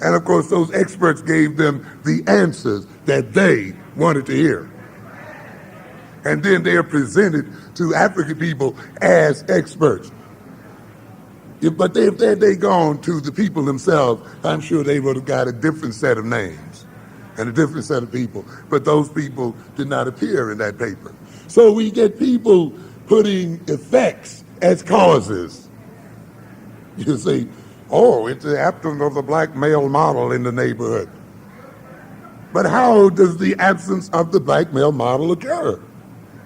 And of course, those experts gave them the answers that they wanted to hear. And then they are presented to African people as experts. But if they'd gone to the people themselves, I'm sure they would have got a different set of names and a different set of people. But those people did not appear in that paper. So we get people putting effects as causes. You say, oh, it's the absence of the black male model in the neighborhood. But how does the absence of the black male model occur?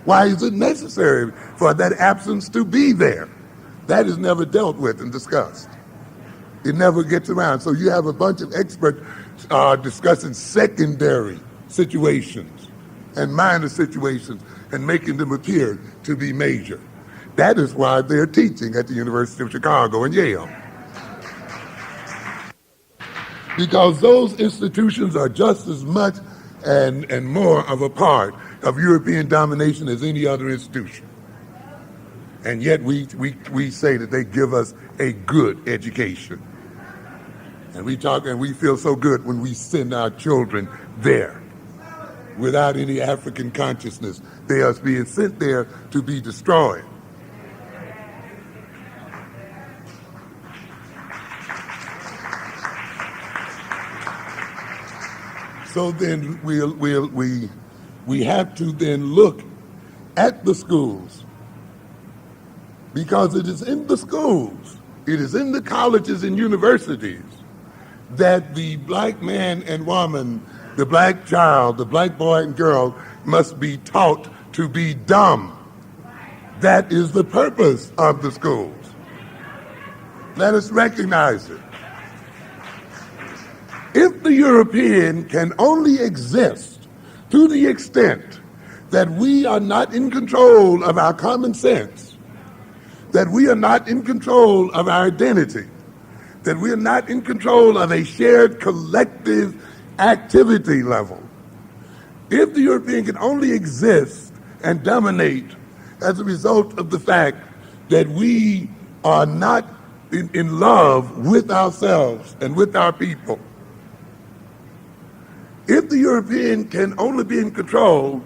Why is it necessary for that absence to be there? That is never dealt with and discussed. It never gets around. So you have a bunch of experts discussing secondary situations and minor situations and making them appear to be major. That is why they're teaching at the University of Chicago and Yale. Because those institutions are just as much and more of a part of European domination as any other institution. And yet we say that they give us a good education. And we talk and we feel so good when we send our children there without any African consciousness. They are being sent there to be destroyed. So then we have to then look at the schools, because it is in the schools, it is in the colleges and universities that the black man and woman, the black child, the black boy and girl must be taught to be dumb. That is the purpose of the schools. Let us recognize it. If the European can only exist to the extent that we are not in control of our common sense, that we are not in control of our identity, that we are not in control of a shared collective activity level, if the European can only exist and dominate as a result of the fact that we are not in love with ourselves and with our people, if the European can only be in control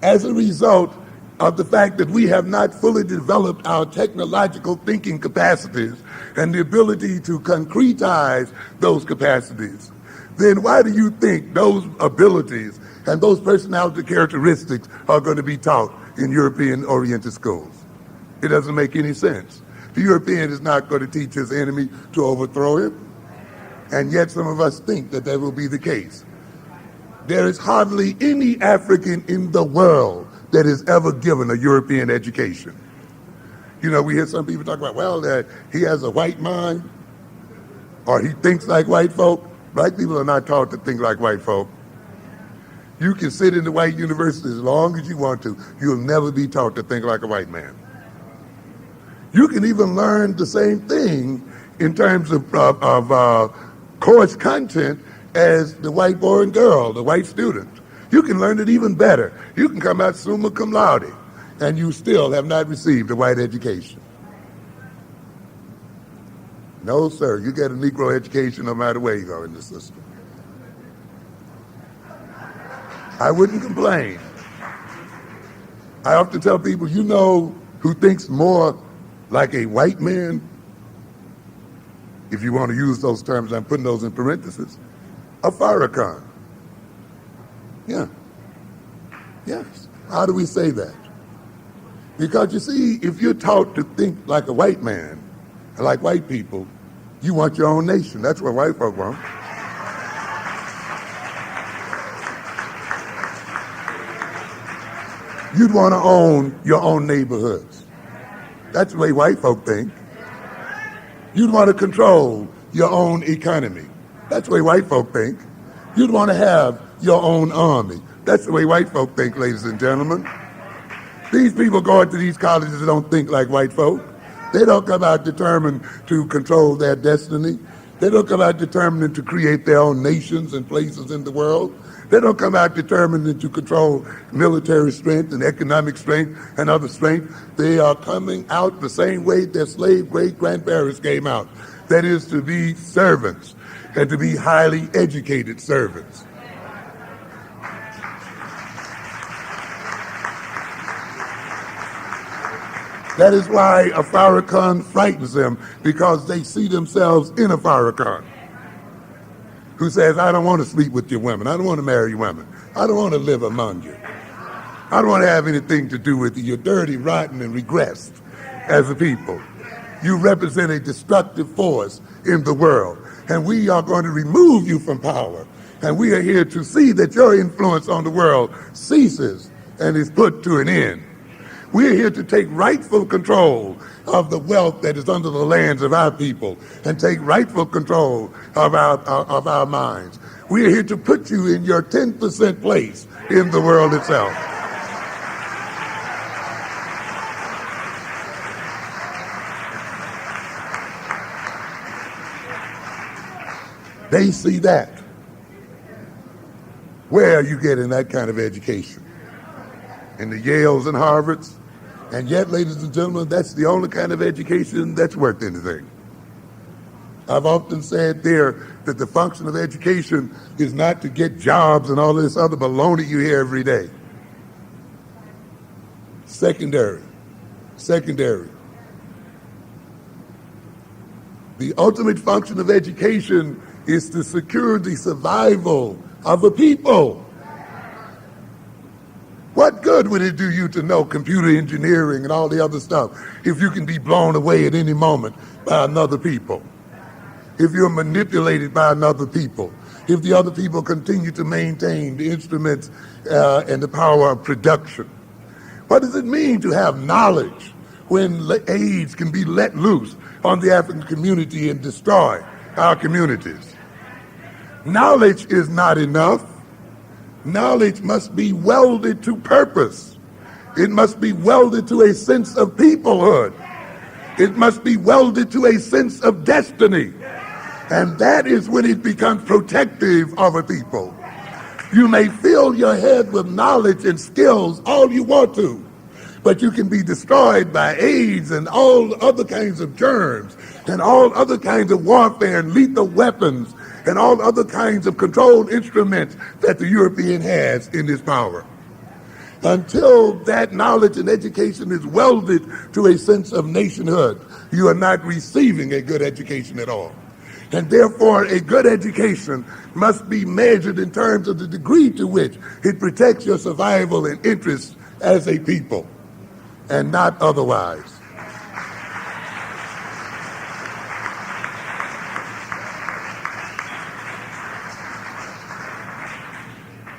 as a result of the fact that we have not fully developed our technological thinking capacities and the ability to concretize those capacities, then why do you think those abilities and those personality characteristics are going to be taught in European-oriented schools? It doesn't make any sense. The European is not going to teach his enemy to overthrow him, and yet some of us think that that will be the case. There is hardly any African in the world that is ever given a European education. You know, we hear some people talk about, well, that he has a white mind, or he thinks like white folk. Black people are not taught to think like white folk. You can sit in the white university as long as you want to. You'll never be taught to think like a white man. You can even learn the same thing in terms of course content as the white boy and girl, the white student. You can learn it even better. You can come out summa cum laude, and you still have not received a white education. No, sir, you get a Negro education no matter where you go in the system. I wouldn't complain. I often tell people, you know who thinks more like a white man? If you want to use those terms, I'm putting those in parentheses. Afrikan. Yeah. Yes. How do we say that? Because you see, if you're taught to think like a white man, like white people, you want your own nation. That's what white folk want. You'd want to own your own neighborhoods. That's the way white folk think. You'd want to control your own economy. That's the way white folk think. You'd want to have your own army. That's the way white folk think, ladies and gentlemen. These people going to these colleges don't think like white folk. They don't come out determined to control their destiny. They don't come out determined to create their own nations and places in the world. They don't come out determined to control military strength and economic strength and other strength. They are coming out the same way their slave great-grandparents came out. That is, to be servants, and to be highly educated servants. That is why a Farrakhan frightens them, because they see themselves in a Farrakhan who says, I don't want to sleep with your women. I don't want to marry your women. I don't want to live among you. I don't want to have anything to do with you. You're dirty, rotten, and regressed as a people. You represent a destructive force in the world, and we are going to remove you from power. And we are here to see that your influence on the world ceases and is put to an end. We're here to take rightful control of the wealth that is under the lands of our people and take rightful control of our minds. We're here to put you in your 10% place in the world itself. They see that. Where are you getting that kind of education? In the Yales and Harvards? And yet, ladies and gentlemen, that's the only kind of education that's worth anything. I've often said there that the function of education is not to get jobs and all this other baloney you hear every day. Secondary. The ultimate function of education is to secure the survival of a people. What good would it do you to know computer engineering and all the other stuff if you can be blown away at any moment by another people? If you're manipulated by another people? If the other people continue to maintain the instruments and the power of production? What does it mean to have knowledge when AIDS can be let loose on the African community and destroy our communities? Knowledge is not enough. Knowledge must be welded to purpose. It must be welded to a sense of peoplehood. It must be welded to a sense of destiny. And that is when it becomes protective of a people. You may fill your head with knowledge and skills all you want to, but you can be destroyed by AIDS and all other kinds of germs and all other kinds of warfare and lethal weapons and all other kinds of controlled instruments that the European has in his power. Until that knowledge and education is welded to a sense of nationhood, you are not receiving a good education at all. And therefore, a good education must be measured in terms of the degree to which it protects your survival and interests as a people, and not otherwise.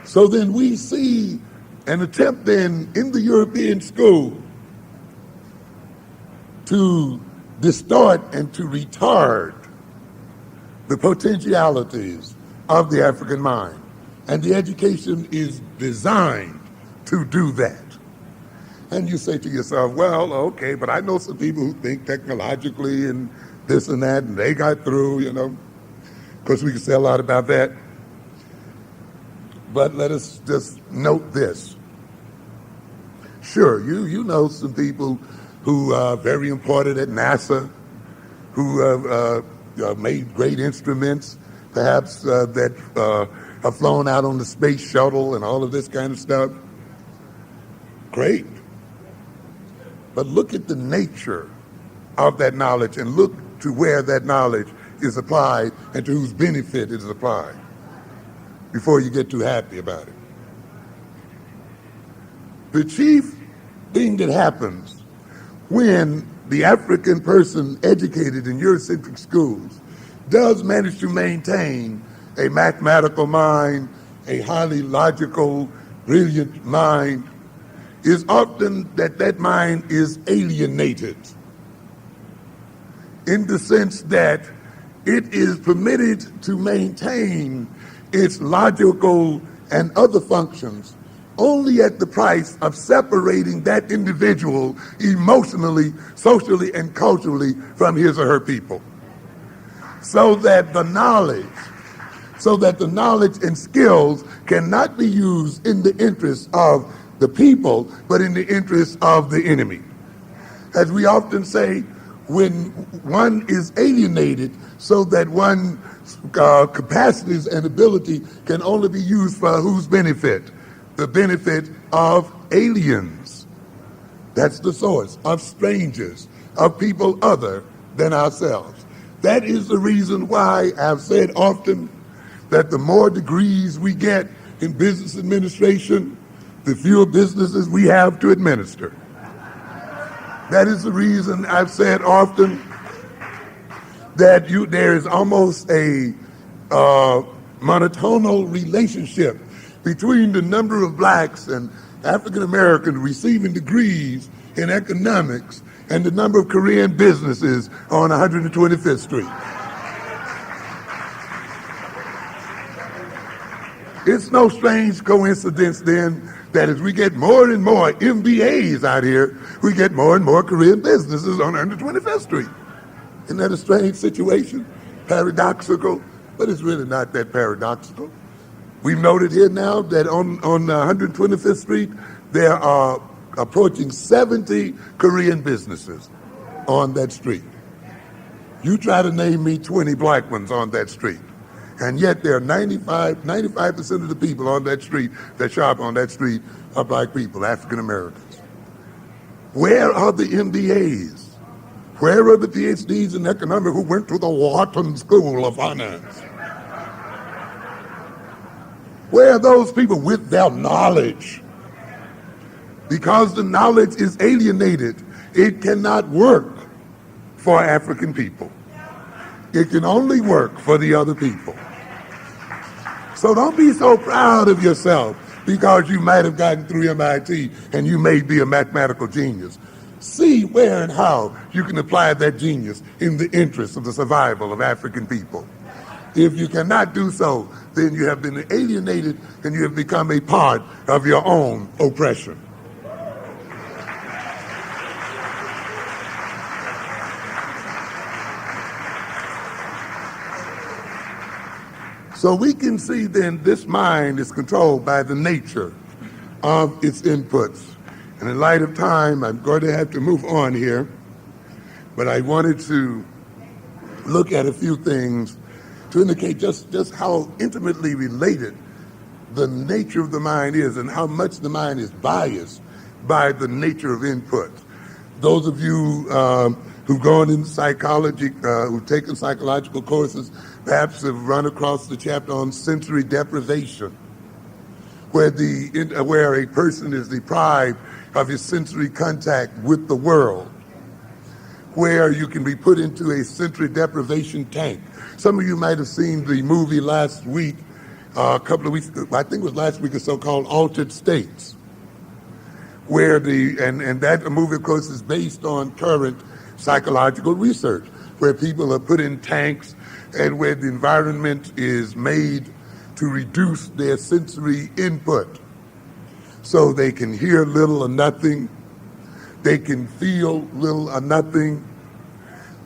So then we see an attempt then in the European school to distort and to retard the potentialities of the African mind. And the education is designed to do that. And you say to yourself, well, okay, but I know some people who think technologically and this and that, and they got through, you know. Of course, we can say a lot about that. But let us just note this. Sure, you know some people who are very important at NASA, who have made great instruments, perhaps that have flown out on the space shuttle and all of this kind of stuff. Great. But look at the nature of that knowledge and look to where that knowledge is applied and to whose benefit it is applied before you get too happy about it. The chief thing that happens when the African person educated in Eurocentric schools does manage to maintain a mathematical mind, a highly logical, brilliant mind, is often that mind is alienated in the sense that it is permitted to maintain its logical and other functions only at the price of separating that individual emotionally, socially, and culturally from his or her people. So that the knowledge and skills cannot be used in the interest of the people, but in the interest of the enemy. As we often say, when one is alienated so that one's capacities and ability can only be used for whose benefit? The benefit of aliens. That's the source, of strangers, of people other than ourselves. That is the reason why I've said often that the more degrees we get in business administration, the fewer businesses we have to administer. That is the reason I've said often that there is almost a monotonal relationship between the number of blacks and African Americans receiving degrees in economics and the number of Korean businesses on 125th Street. It's no strange coincidence then that as we get more and more MBAs out here, we get more and more Korean businesses on 125th Street. Isn't that a strange situation? Paradoxical, but it's really not that paradoxical. We've noted here now that on 125th Street, there are approaching 70 Korean businesses on that street. You try to name me 20 black ones on that street. And yet there are 95% of the people on that street that shop on that street are black people, African Americans. Where are the MBAs? Where are the PhDs in economics who went to the Wharton School of Finance? Where are those people with their knowledge? Because the knowledge is alienated, it cannot work for African people. It can only work for the other people. So don't be so proud of yourself because you might have gotten through MIT and you may be a mathematical genius. See where and how you can apply that genius in the interest of the survival of African people. If you cannot do so, then you have been alienated and you have become a part of your own oppression. So we can see then this mind is controlled by the nature of its inputs. And in light of time, I'm going to have to move on here, but I wanted to look at a few things to indicate just how intimately related the nature of the mind is and how much the mind is biased by the nature of input. Those of you who've gone into psychology, who've taken psychological courses, perhaps have run across the chapter on sensory deprivation, where a person is deprived of his sensory contact with the world, where you can be put into a sensory deprivation tank. Some of you might have seen the movie last week, a couple of weeks, I think it was last week or so, called Altered States, where and that movie, of course, is based on current psychological research, where people are put in tanks and where the environment is made to reduce their sensory input so they can hear little or nothing, they can feel little or nothing,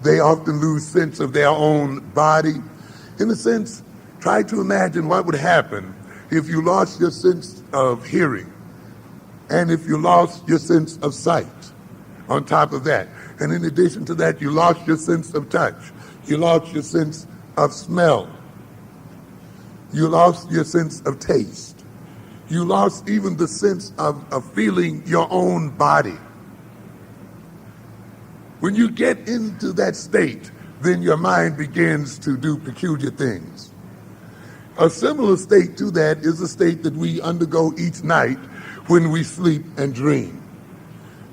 they often lose sense of their own body. In a sense, try to imagine what would happen if you lost your sense of hearing and if you lost your sense of sight on top of that. And in addition to that, you lost your sense of touch, you lost your sense of smell, you lost your sense of taste, you lost even the sense of feeling your own body. When you get into that state, then your mind begins to do peculiar things. A similar state to that is a state that we undergo each night when we sleep and dream.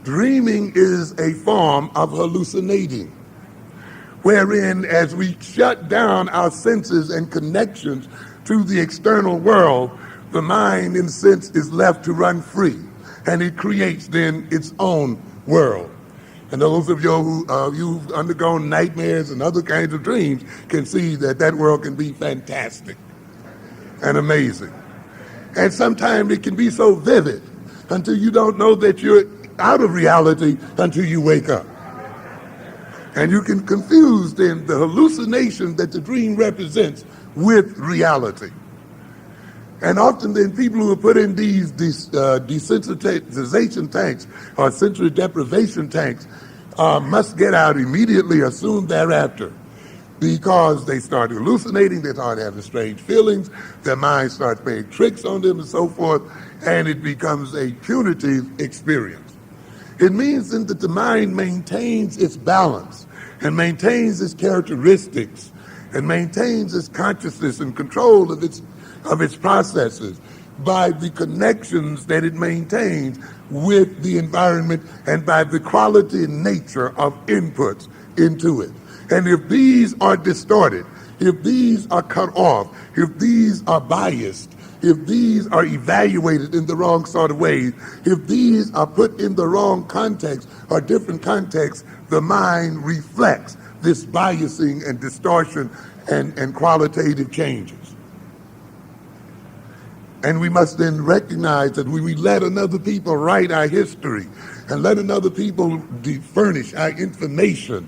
Dreaming is a form of hallucinating, wherein as we shut down our senses and connections to the external world, the mind, in a sense, is left to run free, and it creates then its own world. And those of you who've undergone nightmares and other kinds of dreams can see that that world can be fantastic and amazing. And sometimes it can be so vivid until you don't know that you're out of reality until you wake up. And you can confuse then the hallucination that the dream represents with reality. And often then people who are put in these desensitization tanks or sensory deprivation tanks must get out immediately or soon thereafter, because they start hallucinating, they start having strange feelings, their mind starts playing tricks on them and so forth, and it becomes a punitive experience. It means then that the mind maintains its balance and maintains its characteristics and maintains its consciousness and control of its processes by the connections that it maintains with the environment and by the quality and nature of inputs into it. And if these are distorted, if these are cut off, if these are biased, if these are evaluated in the wrong sort of ways, if these are put in the wrong context or different contexts, the mind reflects this biasing and distortion and qualitative changes. And we must then recognize that when we let another people write our history and let another people furnish our information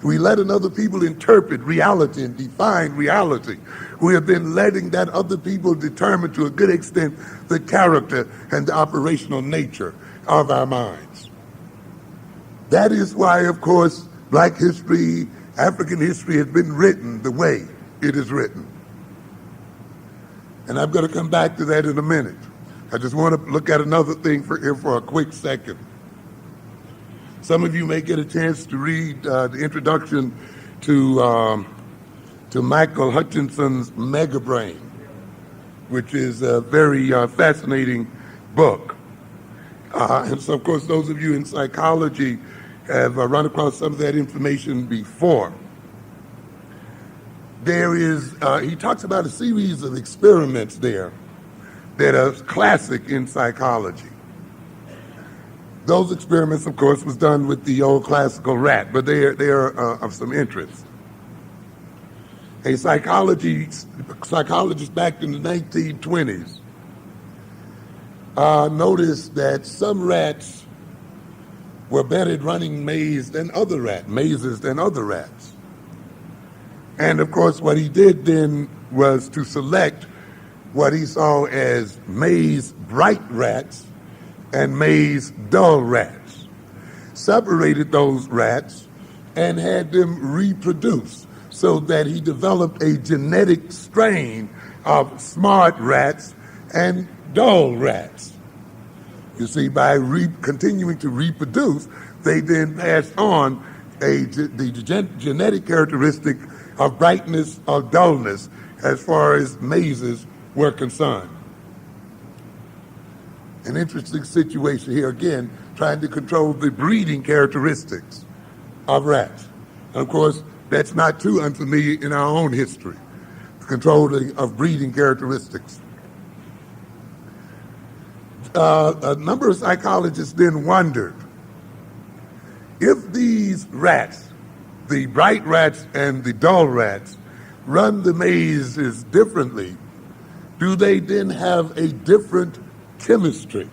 We letting other people interpret reality and define reality. We have been letting that other people determine to a good extent the character and the operational nature of our minds. That is why, of course, Black history, African history has been written the way it is written. And I'm going to come back to that in a minute. I just want to look at another thing for a quick second. Some of you may get a chance to read the introduction to Michael Hutchinson's Mega Brain, which is a very fascinating book. And so, of course, those of you in psychology have run across some of that information before. He talks about a series of experiments there that are classic in psychology. Those experiments, of course, was done with the old classical rat, but they are of some interest. A psychologist back in the 1920s noticed that some rats were better at running mazes than other rats. And of course, what he did then was to select what he saw as maze bright rats and maze dull rats, separated those rats and had them reproduce so that he developed a genetic strain of smart rats and dull rats. You see, by continuing to reproduce, they then passed on the genetic characteristic of brightness or dullness as far as mazes were concerned. An interesting situation here again, trying to control the breeding characteristics of rats. And of course, that's not too unfamiliar in our own history, the controlling of breeding characteristics. A number of psychologists then wondered if these rats, the bright rats and the dull rats, run the mazes differently, do they then have a different chemistry,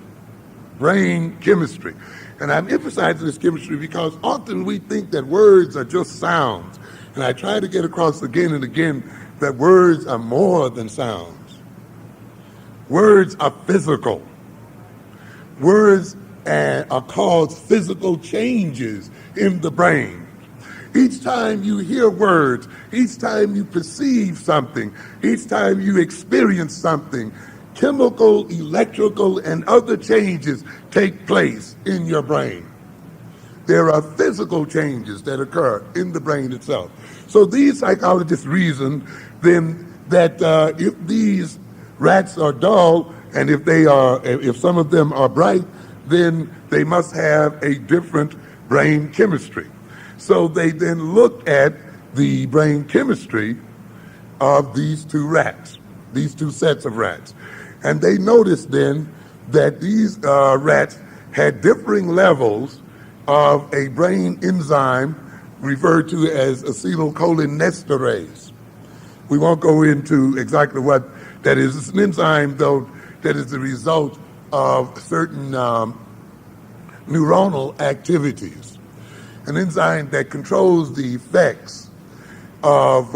brain chemistry? And I'm emphasizing this chemistry because often we think that words are just sounds. And I try to get across again and again that words are more than sounds. Words are physical. Words are caused physical changes in the brain. Each time you hear words, each time you perceive something, each time you experience something, chemical, electrical, and other changes take place in your brain. There are physical changes that occur in the brain itself. So these psychologists reason then that if these rats are dull and if some of them are bright, then they must have a different brain chemistry. So they then look at the brain chemistry of these two rats, these two sets of rats. And they noticed then that these rats had differing levels of a brain enzyme referred to as acetylcholinesterase. We won't go into exactly what that is. It's an enzyme, though, that is the result of certain neuronal activities. An enzyme that controls the effects of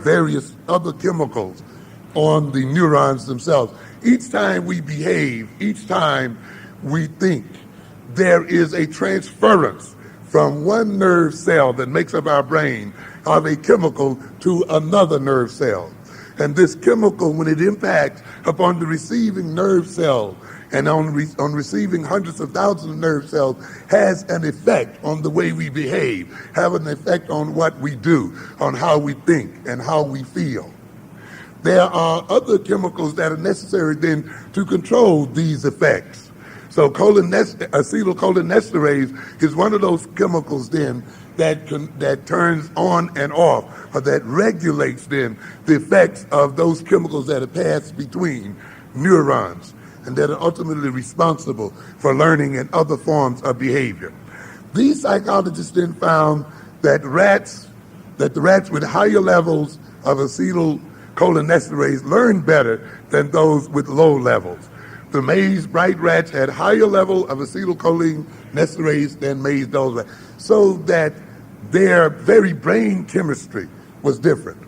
various other chemicals on the neurons themselves. Each time we behave, each time we think, there is a transference from one nerve cell that makes up our brain of a chemical to another nerve cell. And this chemical, when it impacts upon the receiving nerve cell and on receiving hundreds of thousands of nerve cells, has an effect on the way we behave, have an effect on what we do, on how we think and how we feel. There are other chemicals that are necessary then to control these effects. So acetylcholinesterase is one of those chemicals then that turns on and off, or that regulates then the effects of those chemicals that are passed between neurons and that are ultimately responsible for learning and other forms of behavior. These psychologists then found that the rats with higher levels of acetylcholinesterase learn better than those with low levels. The maize bright rats had higher level of acetylcholinesterase than maize dull rats, so that their very brain chemistry was different.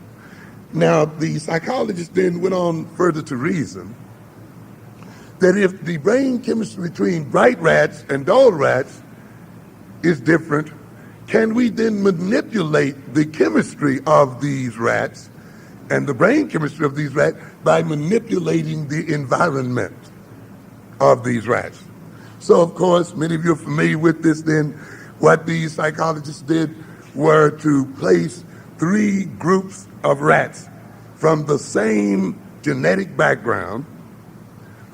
Now, the psychologist then went on further to reason that if the brain chemistry between bright rats and dull rats is different, can we then manipulate the chemistry of these rats and the brain chemistry of these rats by manipulating the environment of these rats? So, of course, many of you are familiar with this then. What these psychologists did were to place 3 groups of rats from the same genetic background.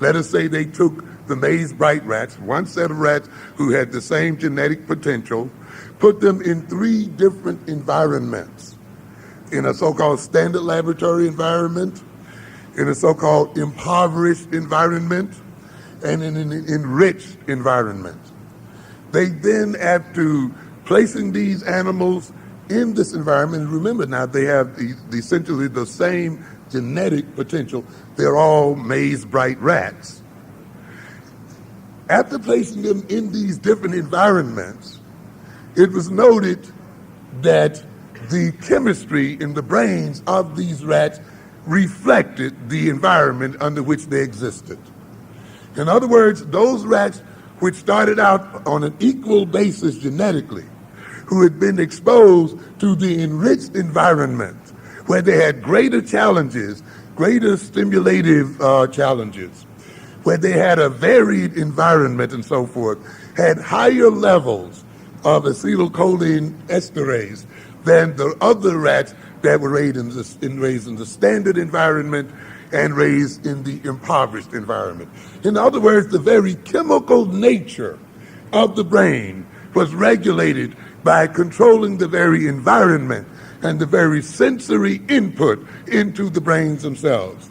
Let us say they took the maize bright rats, one set of rats who had the same genetic potential, put them in 3 different environments, in a so-called standard laboratory environment, in a so-called impoverished environment, and in an enriched environment. They then, after placing these animals in this environment, and remember now they have essentially the same genetic potential, they're all maize bright rats. After placing them in these different environments, it was noted that the chemistry in the brains of these rats reflected the environment under which they existed. In other words, those rats which started out on an equal basis genetically, who had been exposed to the enriched environment, where they had greater challenges, greater stimulative challenges, where they had a varied environment and so forth, had higher levels of acetylcholine esterase than the other rats that were raised in the standard environment and raised in the impoverished environment. In other words, the very chemical nature of the brain was regulated by controlling the very environment and the very sensory input into the brains themselves.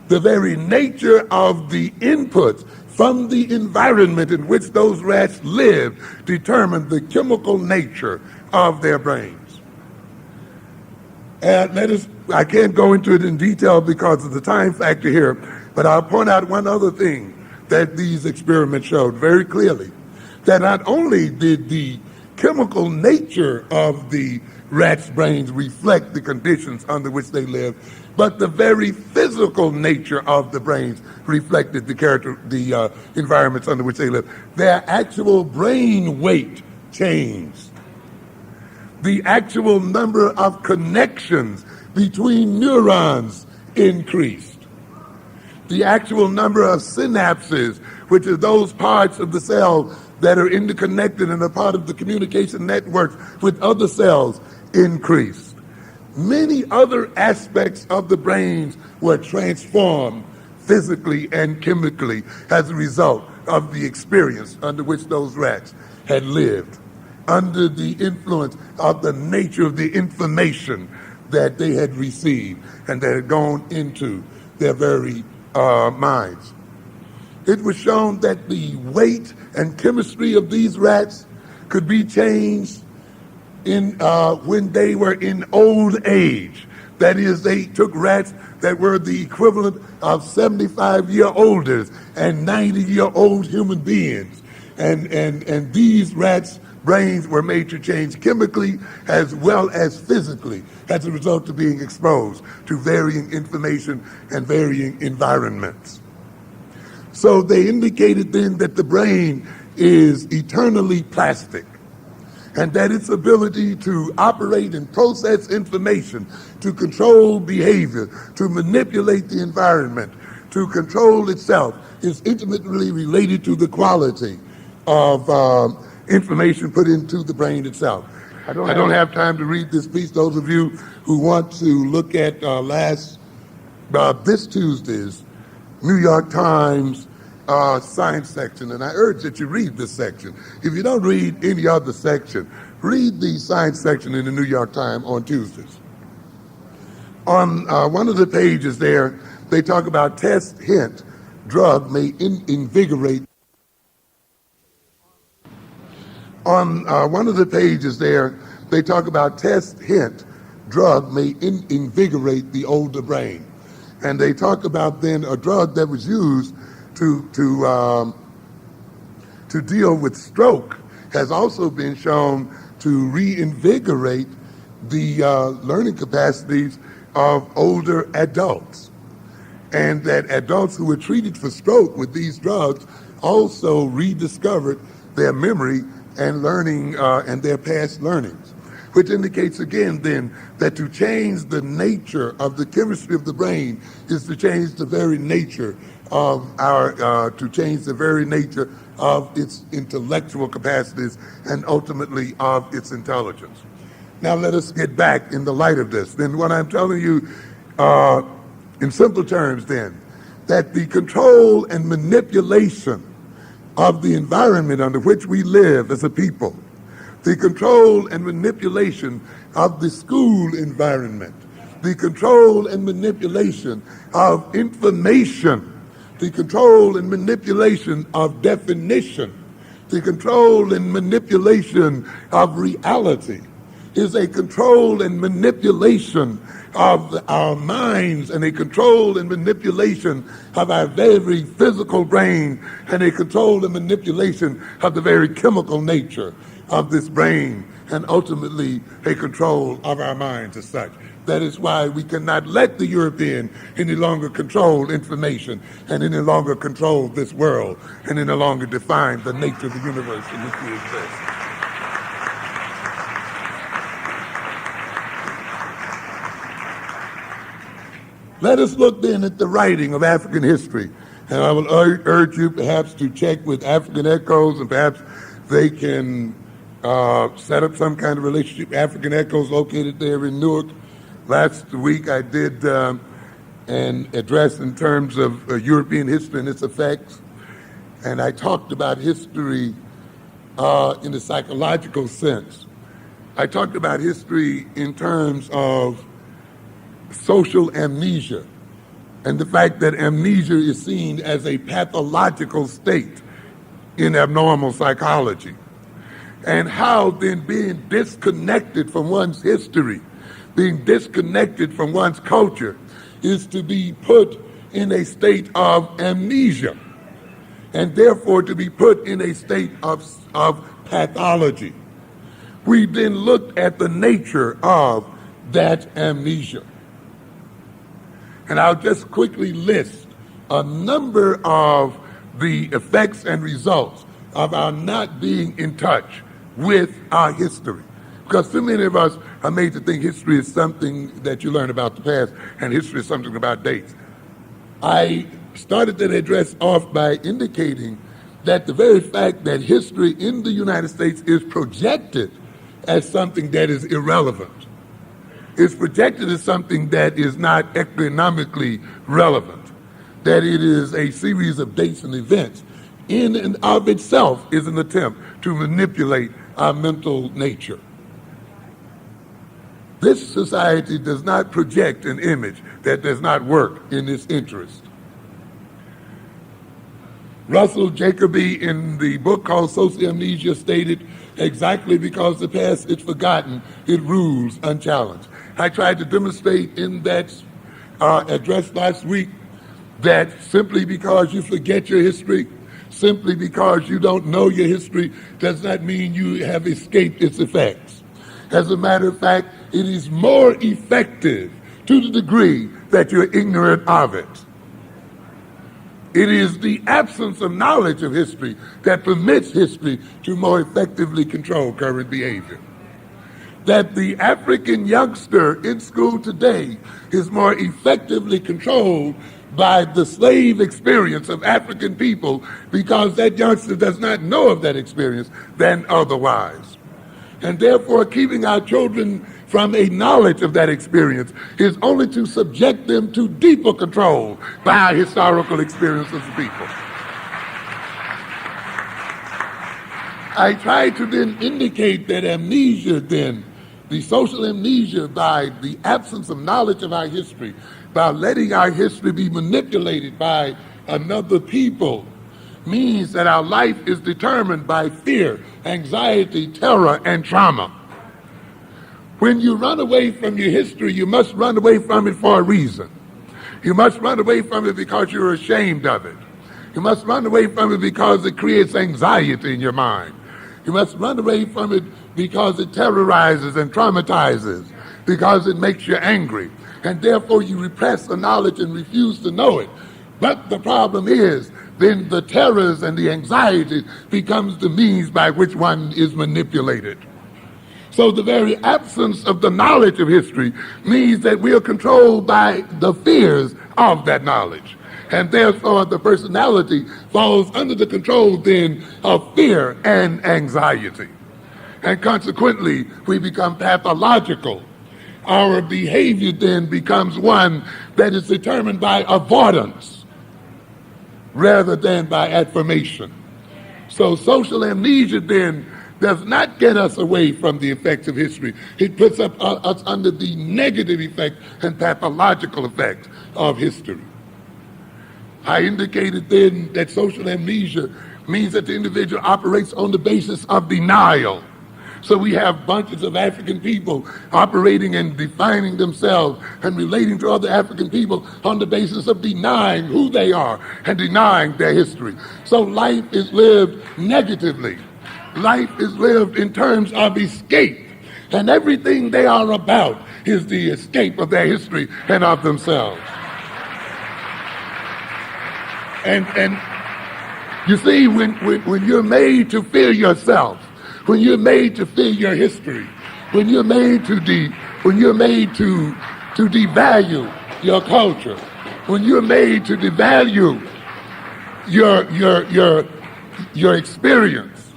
The very nature of the inputs from the environment in which those rats lived determined the chemical nature of their brains. I can't go into it in detail because of the time factor here, but I'll point out one other thing that these experiments showed very clearly, that not only did the chemical nature of the rats' brains reflect the conditions under which they lived, but the very physical nature of the brains reflected the environments under which they lived. Their actual brain weight changed. The actual number of connections between neurons increased. The actual number of synapses, which are those parts of the cell that are interconnected and are part of the communication network with other cells, increased. Many other aspects of the brains were transformed physically and chemically as a result of the experience under which those rats had lived, under the influence of the nature of the information that they had received and that had gone into their very minds. It was shown that the weight and chemistry of these rats could be changed when they were in old age. That is, they took rats that were the equivalent of 75-year-olders and 90-year-old human beings. And these rats' brains were made to change chemically as well as physically as a result of being exposed to varying information and varying environments. So they indicated then that the brain is eternally plastic, and that its ability to operate and process information, to control behavior, to manipulate the environment, to control itself, is intimately related to the quality of information put into the brain itself. I don't have time to read this piece. Those of you who want to look at this Tuesday's New York Times science section, and I urge that you read this section. If you don't read any other section, read the science section in the New York Times on Tuesdays. On one of the pages there, they talk about test hint, drug may invigorate. On one of the pages there, they talk about test hint, drug may invigorate the older brain. And they talk about then a drug that was used to deal with stroke has also been shown to reinvigorate the learning capacities of older adults. And that adults who were treated for stroke with these drugs also rediscovered their memory and learning and their past learnings, which indicates again then that to change the nature of the chemistry of the brain is to change the very nature of of its intellectual capacities and ultimately of its intelligence. Now let us get back in the light of this. Then what I'm telling you in simple terms then, that the control and manipulation of the environment under which we live as a people, the control and manipulation of the school environment, the control and manipulation of information, the control and manipulation of definition, the control and manipulation of reality is a control and manipulation of our minds and a control and manipulation of our very physical brain and a control and manipulation of the very chemical nature of this brain and ultimately a control of our minds as such. That is why we cannot let the European any longer control information and any longer control this world and any longer define the nature of the universe in which we exist. Let us look then at the writing of African history. And I will urge you perhaps to check with African Echoes, and perhaps they can set up some kind of relationship. African Echoes located there in Newark. Last week I did an address in terms of European history and its effects. And I talked about history in a psychological sense. I talked about history in terms of social amnesia and the fact that amnesia is seen as a pathological state in abnormal psychology, and how then being disconnected from one's history, being disconnected from one's culture is to be put in a state of amnesia and therefore to be put in a state of pathology. We then looked at the nature of that amnesia. And I'll just quickly list a number of the effects and results of our not being in touch with our history. Because too many of us are made to think history is something that you learn about the past and history is something about dates. I started that address off by indicating that the very fact that history in the United States is projected as something that is irrelevant, is projected as something that is not economically relevant, that it is a series of dates and events, in and of itself is an attempt to manipulate our mental nature. This society does not project an image that does not work in its interest. Russell Jacoby, in the book called Sociamnesia, stated, exactly because the past is forgotten, it rules unchallenged. I tried to demonstrate in that address last week that simply because you forget your history, simply because you don't know your history, does not mean you have escaped its effects. As a matter of fact, it is more effective to the degree that you're ignorant of it. It is the absence of knowledge of history that permits history to more effectively control current behavior. That the African youngster in school today is more effectively controlled by the slave experience of African people because that youngster does not know of that experience than otherwise. And therefore, keeping our children from a knowledge of that experience is only to subject them to deeper control by our historical experience as a people. I try to then indicate that amnesia then, the social amnesia by the absence of knowledge of our history, by letting our history be manipulated by another people, means that our life is determined by fear, anxiety, terror, and trauma. When you run away from your history, you must run away from it for a reason. You must run away from it because you're ashamed of it. You must run away from it because it creates anxiety in your mind. You must run away from it because it terrorizes and traumatizes, because it makes you angry, and therefore you repress the knowledge and refuse to know it. But the problem is, then the terrors and the anxiety becomes the means by which one is manipulated. So the very absence of the knowledge of history means that we are controlled by the fears of that knowledge. And therefore the personality falls under the control then of fear and anxiety. And consequently, we become pathological. Our behavior then becomes one that is determined by avoidance rather than by affirmation. So social amnesia then does not get us away from the effects of history. It puts us under the negative effect and pathological effect of history. I indicated then that social amnesia means that the individual operates on the basis of denial. So we have bunches of African people operating and defining themselves and relating to other African people on the basis of denying who they are and denying their history. So life is lived negatively. Life is lived in terms of escape. And everything they are about is the escape of their history and of themselves. And you see, when you're made to fear yourself, when you're made to fear your history, when you're made to devalue your culture, when you're made to devalue your experience,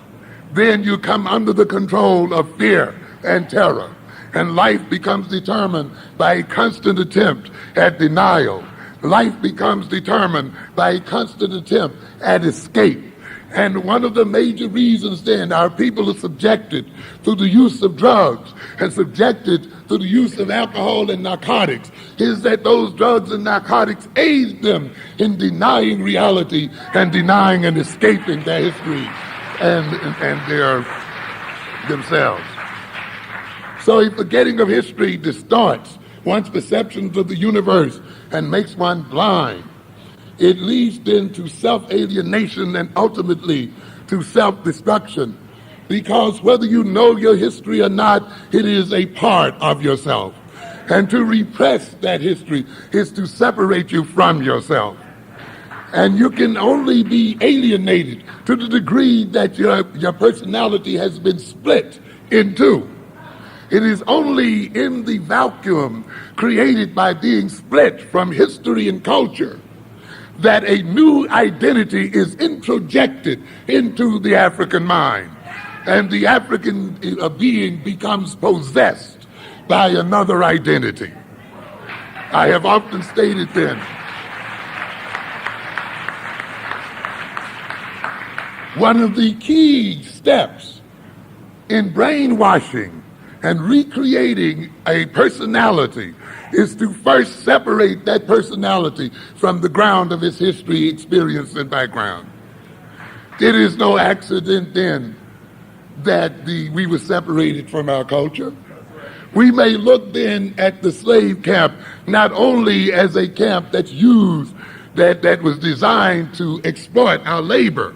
then you come under the control of fear and terror, and life becomes determined by a constant attempt at denial. Life becomes determined by a constant attempt at escape. And one of the major reasons then our people are subjected to the use of drugs and subjected to the use of alcohol and narcotics is that those drugs and narcotics aid them in denying reality and denying and escaping their history and their themselves. So a forgetting of history distorts one's perceptions of the universe and makes one blind. It leads then to self-alienation and ultimately to self-destruction, because whether you know your history or not, it is a part of yourself. And to repress that history is to separate you from yourself. And you can only be alienated to the degree that your personality has been split in two. It is only in the vacuum created by being split from history and culture that a new identity is introjected into the African mind, and the African being becomes possessed by another identity. I have often stated then, one of the key steps in brainwashing and recreating a personality is to first separate that personality from the ground of its history, experience, and background. It is no accident then that we were separated from our culture. We may look then at the slave camp not only as a camp that's used, that was designed to exploit our labor,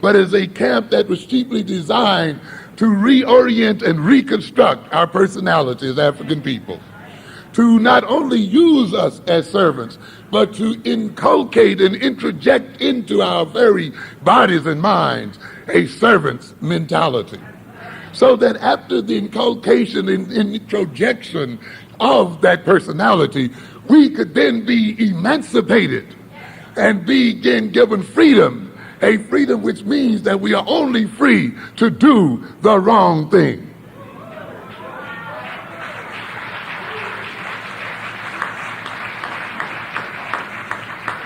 but as a camp that was chiefly designed to reorient and reconstruct our personality as African people, to not only use us as servants, but to inculcate and introject into our very bodies and minds a servant's mentality. So that after the inculcation and introjection of that personality, we could then be emancipated and begin given freedom, a freedom which means that we are only free to do the wrong thing.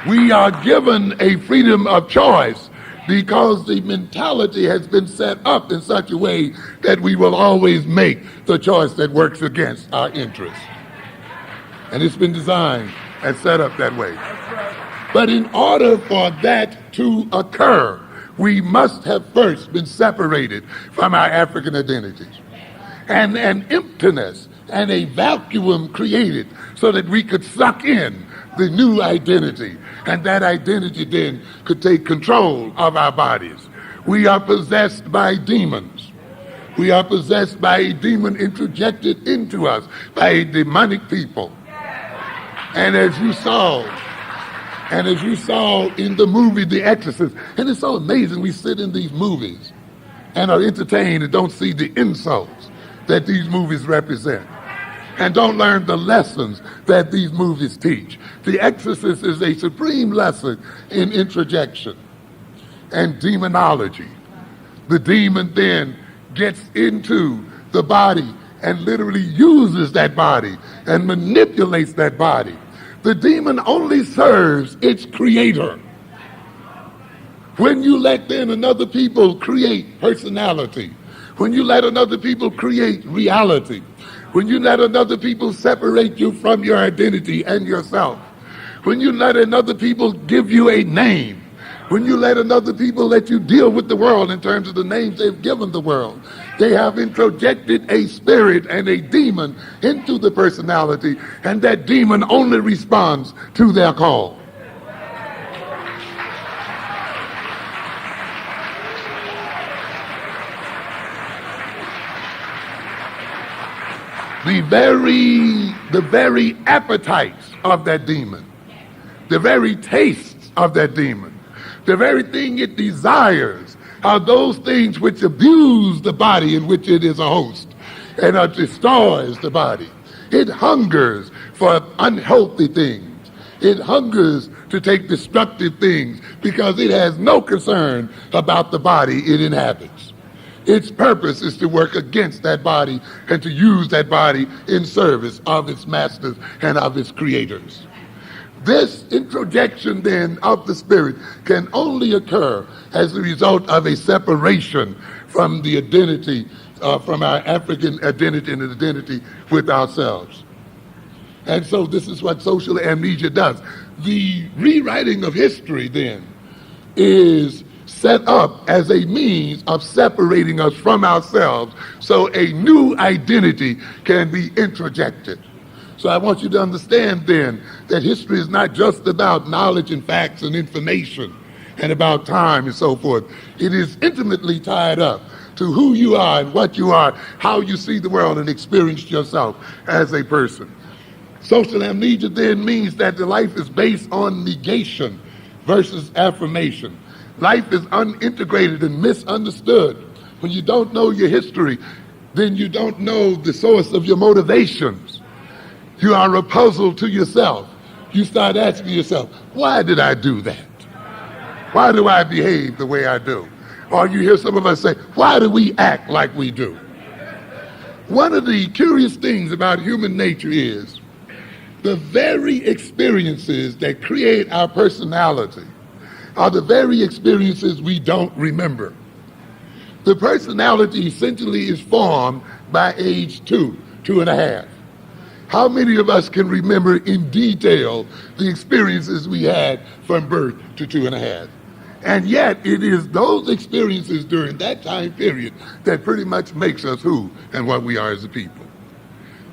We are given a freedom of choice because the mentality has been set up in such a way that we will always make the choice that works against our interests. And it's been designed and set up that way. But in order for that to occur, we must have first been separated from our African identities. And an emptiness and a vacuum created so that we could suck in the new identity, and that identity then could take control of our bodies. We are possessed by demons. We are possessed by a demon introjected into us by a demonic people. And as you saw in the movie The Exorcist, and it's so amazing, we sit in these movies and are entertained and don't see the insults that these movies represent, and don't learn the lessons that these movies teach. The Exorcist is a supreme lesson in introjection and demonology. The demon then gets into the body and literally uses that body and manipulates that body. The demon only serves its creator. When you let then another people create personality, when you let another people create reality, when you let another people separate you from your identity and yourself, when you let another people give you a name, when you let another people let you deal with the world in terms of the names they've given the world, they have introjected a spirit and a demon into the personality, and that demon only responds to their call. The very appetites of that demon, the very tastes of that demon, the very thing it desires are those things which abuse the body in which it is a host and destroys the body. It hungers for unhealthy things. It hungers to take destructive things because it has no concern about the body it inhabits. Its purpose is to work against that body and to use that body in service of its masters and of its creators. This introjection then of the spirit can only occur as a result of a separation from the identity, from our African identity and identity with ourselves. And so this is what social amnesia does. The rewriting of history then is set up as a means of separating us from ourselves so a new identity can be introjected. So I want you to understand then that history is not just about knowledge and facts and information and about time and so forth. It is intimately tied up to who you are and what you are, how you see the world and experience yourself as a person. Social amnesia then means that the life is based on negation versus affirmation. Life is unintegrated and misunderstood. When you don't know your history, then you don't know the source of your motivations. You are a puzzle to yourself. You start asking yourself, why did I do that? Why do I behave the way I do? Or you hear some of us say, why do we act like we do? One of the curious things about human nature is the very experiences that create our personality are the very experiences we don't remember. The personality essentially is formed by age 2.5. How many of us can remember in detail the experiences we had from birth to 2.5? And yet it is those experiences during that time period that pretty much makes us who and what we are as a people.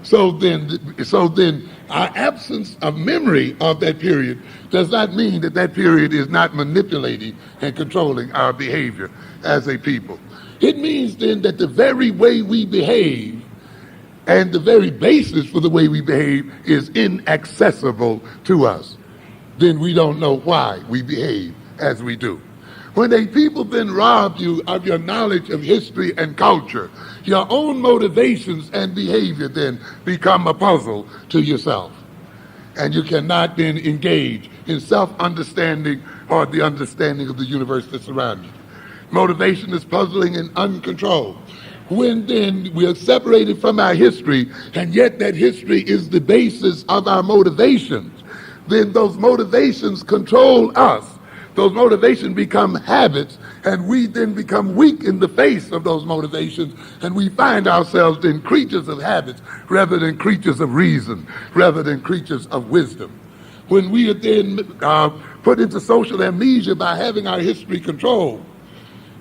So then our absence of memory of that period does not mean that that period is not manipulating and controlling our behavior as a people. It means then that the very way we behave and the very basis for the way we behave is inaccessible to us. Then we don't know why we behave as we do. When a people then rob you of your knowledge of history and culture, your own motivations and behavior then become a puzzle to yourself. And you cannot then engage in self-understanding or the understanding of the universe that surrounds you. Motivation is puzzling and uncontrolled. When then we are separated from our history, and yet that history is the basis of our motivations, then those motivations control us. Those motivations become habits, and we then become weak in the face of those motivations, and we find ourselves then creatures of habits rather than creatures of reason, rather than creatures of wisdom. When we are then put into social amnesia by having our history controlled,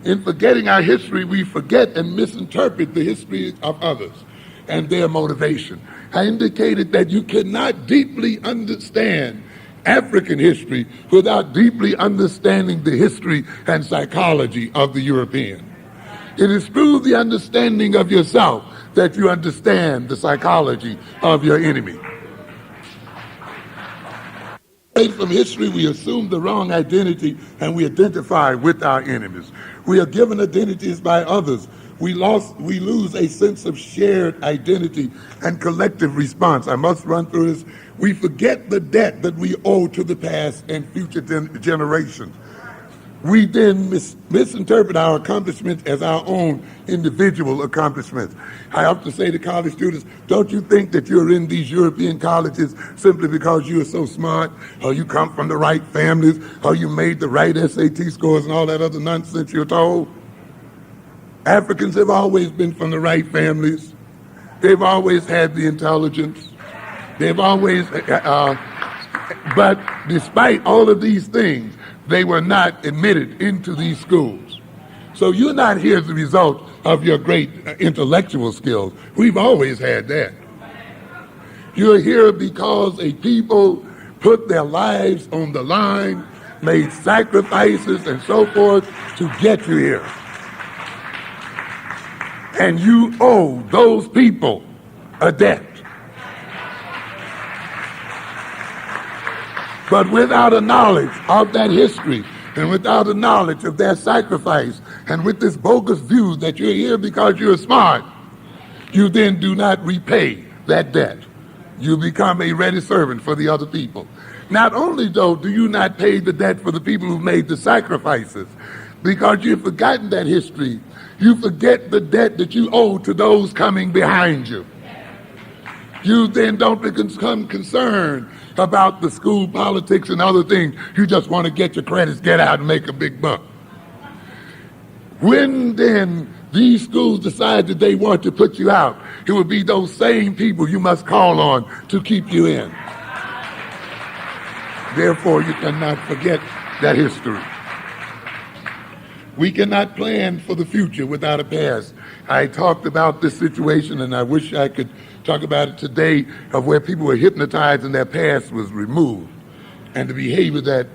in forgetting our history, we forget and misinterpret the history of others and their motivation. I indicated that you cannot deeply understand African history without deeply understanding the history and psychology of the European. It is through the understanding of yourself that you understand the psychology of your enemy. From history, we assume the wrong identity and we identify with our enemies. We are given identities by others. We lose a sense of shared identity and collective response. I must run through this. We forget the debt that we owe to the past and future generations. We then misinterpret our accomplishments as our own individual accomplishments. I often say to college students, don't you think that you're in these European colleges simply because you are so smart, or you come from the right families, or you made the right SAT scores and all that other nonsense you're told? Africans have always been from the right families. They've always had the intelligence. They've always, but despite all of these things, they were not admitted into these schools. So you're not here as a result of your great intellectual skills. We've always had that. You're here because a people put their lives on the line, made sacrifices and so forth to get you here. And you owe those people a debt. But without a knowledge of that history, and without a knowledge of their sacrifice, and with this bogus view that you're here because you're smart, you then do not repay that debt. You become a ready servant for the other people. Not only, though, do you not pay the debt for the people who made the sacrifices, because you've forgotten that history, you forget the debt that you owe to those coming behind you. You then don't become concerned about the school politics and other things. You just want to get your credits, get out and make a big buck. When then these schools decide that they want to put you out, it will be those same people you must call on to keep you in. Therefore, you cannot forget that history. We cannot plan for the future without a past. I talked about this situation, and I wish I could talk about it today, of where people were hypnotized and their past was removed, and the behavior that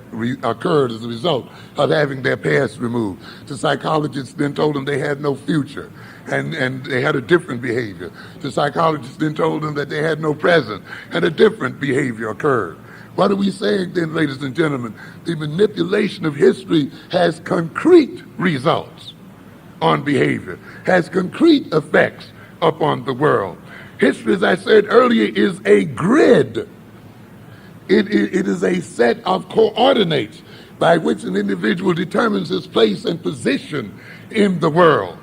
occurred as a result of having their past removed. The psychologists then told them they had no future, and they had a different behavior. The psychologists then told them that they had no present, and a different behavior occurred. What are we saying then, ladies and gentlemen? The manipulation of history has concrete results on behavior, has concrete effects upon the world. History, as I said earlier, is a grid. It is a set of coordinates by which an individual determines his place and position in the world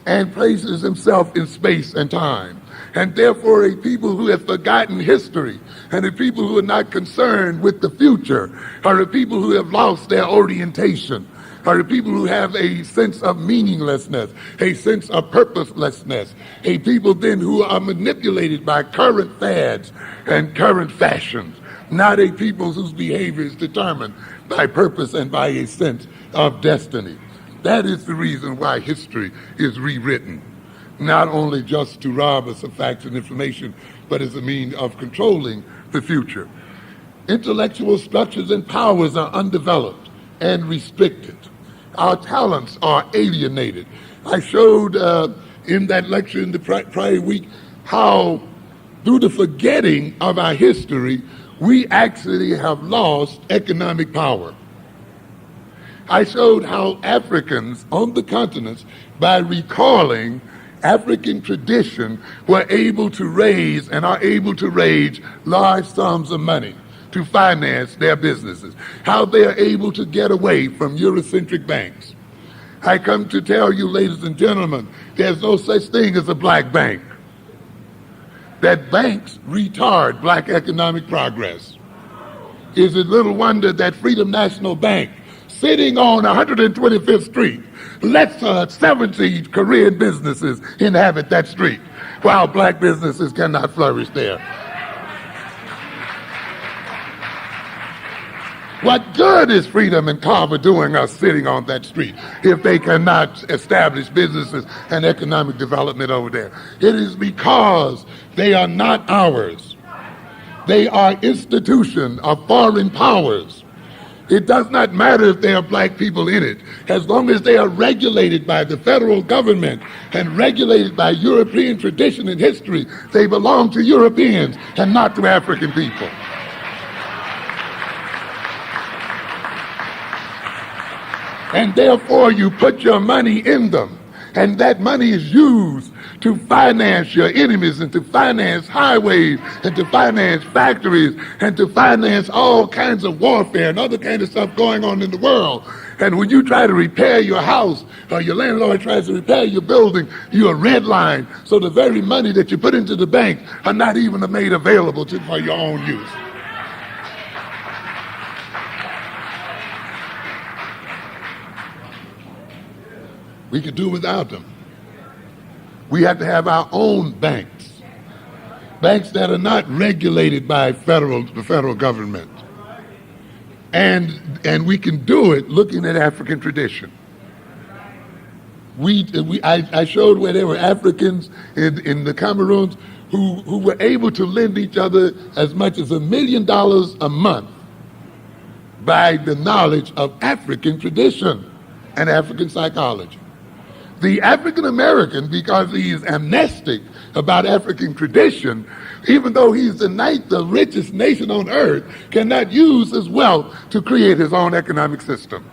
and places himself in space and time. And therefore, a people who have forgotten history and a people who are not concerned with the future are a people who have lost their orientation, are the people who have a sense of meaninglessness, a sense of purposelessness, a people then who are manipulated by current fads and current fashions, not a people whose behavior is determined by purpose and by a sense of destiny. That is the reason why history is rewritten, not only just to rob us of facts and information, but as a means of controlling the future. Intellectual structures and powers are undeveloped and restricted. Our talents are alienated. I showed in that lecture in the prior week how, through the forgetting of our history, we actually have lost economic power. I showed how Africans on the continents, by recalling African tradition, were able to raise and are able to raise large sums of money to finance their businesses, how they are able to get away from Eurocentric banks. I come to tell you, ladies and gentlemen, there's no such thing as a black bank. That banks retard black economic progress. Is it little wonder that Freedom National Bank, sitting on 125th Street, lets 70 Korean businesses inhabit that street, while black businesses cannot flourish there? What good is Freedom and Carver doing us sitting on that street if they cannot establish businesses and economic development over there? It is because they are not ours. They are institutions of foreign powers. It does not matter if there are black people in it, as long as they are regulated by the federal government and regulated by European tradition and history, they belong to Europeans and not to African people. And therefore you put your money in them, and that money is used to finance your enemies and to finance highways and to finance factories and to finance all kinds of warfare and other kinds of stuff going on in the world. And when you try to repair your house or your landlord tries to repair your building, you're redlined. So the very money that you put into the bank are not even made available for your own use. We could do without them. We have to have our own banks that are not regulated by the federal government. And we can do it looking at African tradition. I showed where there were Africans in the Cameroons who were able to lend each other as much as $1 million a month by the knowledge of African tradition and African psychology. The African American, because he is amnestic about African tradition, even though he's the richest nation on earth, cannot use his wealth to create his own economic system.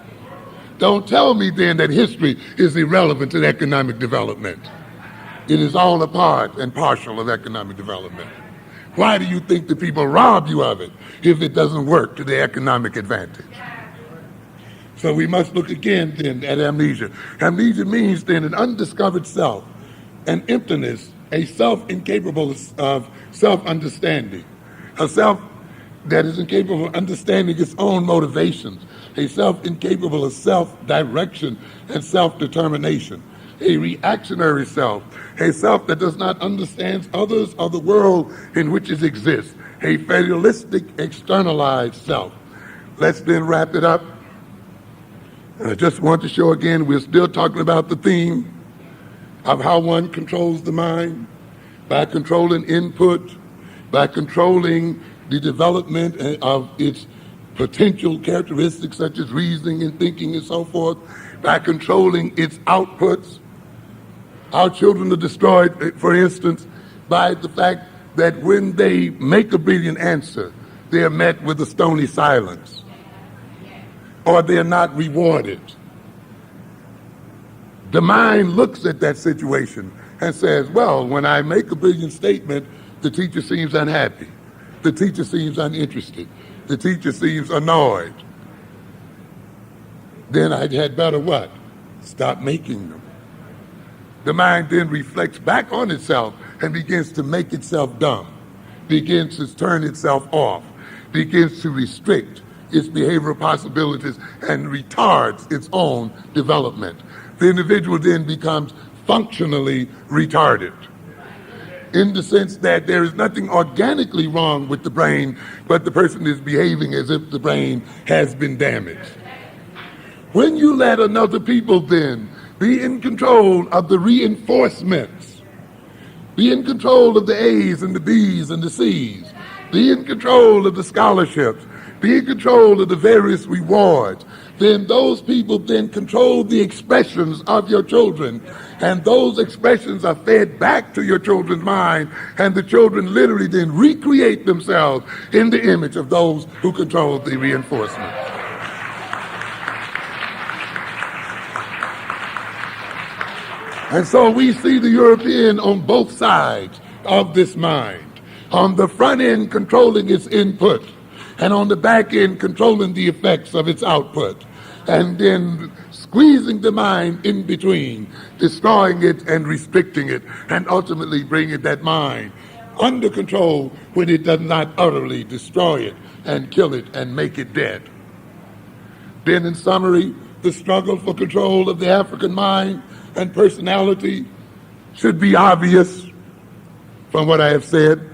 Don't tell me then that history is irrelevant to economic development. It is all a part and partial of economic development. Why do you think the people rob you of it if it doesn't work to their economic advantage? So we must look again then at amnesia. Amnesia means then an undiscovered self, an emptiness, a self incapable of self-understanding, a self that is incapable of understanding its own motivations, a self incapable of self-direction and self-determination, a reactionary self, a self that does not understand others or the world in which it exists, a fatalistic externalized self. Let's then wrap it up. I just want to show again, we're still talking about the theme of how one controls the mind by controlling input, by controlling the development of its potential characteristics such as reasoning and thinking and so forth, by controlling its outputs. Our children are destroyed, for instance, by the fact that when they make a brilliant answer, they are met with a stony silence, or they're not rewarded. The mind looks at that situation and says, well, when I make a brilliant statement, the teacher seems unhappy. The teacher seems uninterested. The teacher seems annoyed. Then I had better what? Stop making them. The mind then reflects back on itself and begins to make itself dumb, begins to turn itself off, begins to restrict its behavioral possibilities and retards its own development. The individual then becomes functionally retarded, in the sense that there is nothing organically wrong with the brain, but the person is behaving as if the brain has been damaged. When you let another people then be in control of the reinforcements, be in control of the A's and the B's and the C's, be in control of the scholarships, be in control of the various rewards, then those people then control the expressions of your children, and those expressions are fed back to your children's mind, and the children literally then recreate themselves in the image of those who control the reinforcement. And so we see the European on both sides of this mind, on the front end controlling its input, and on the back end controlling the effects of its output, and then squeezing the mind in between, destroying it and restricting it, and ultimately bringing that mind under control when it does not utterly destroy it and kill it and make it dead. Then in summary, the struggle for control of the African mind and personality should be obvious from what I have said.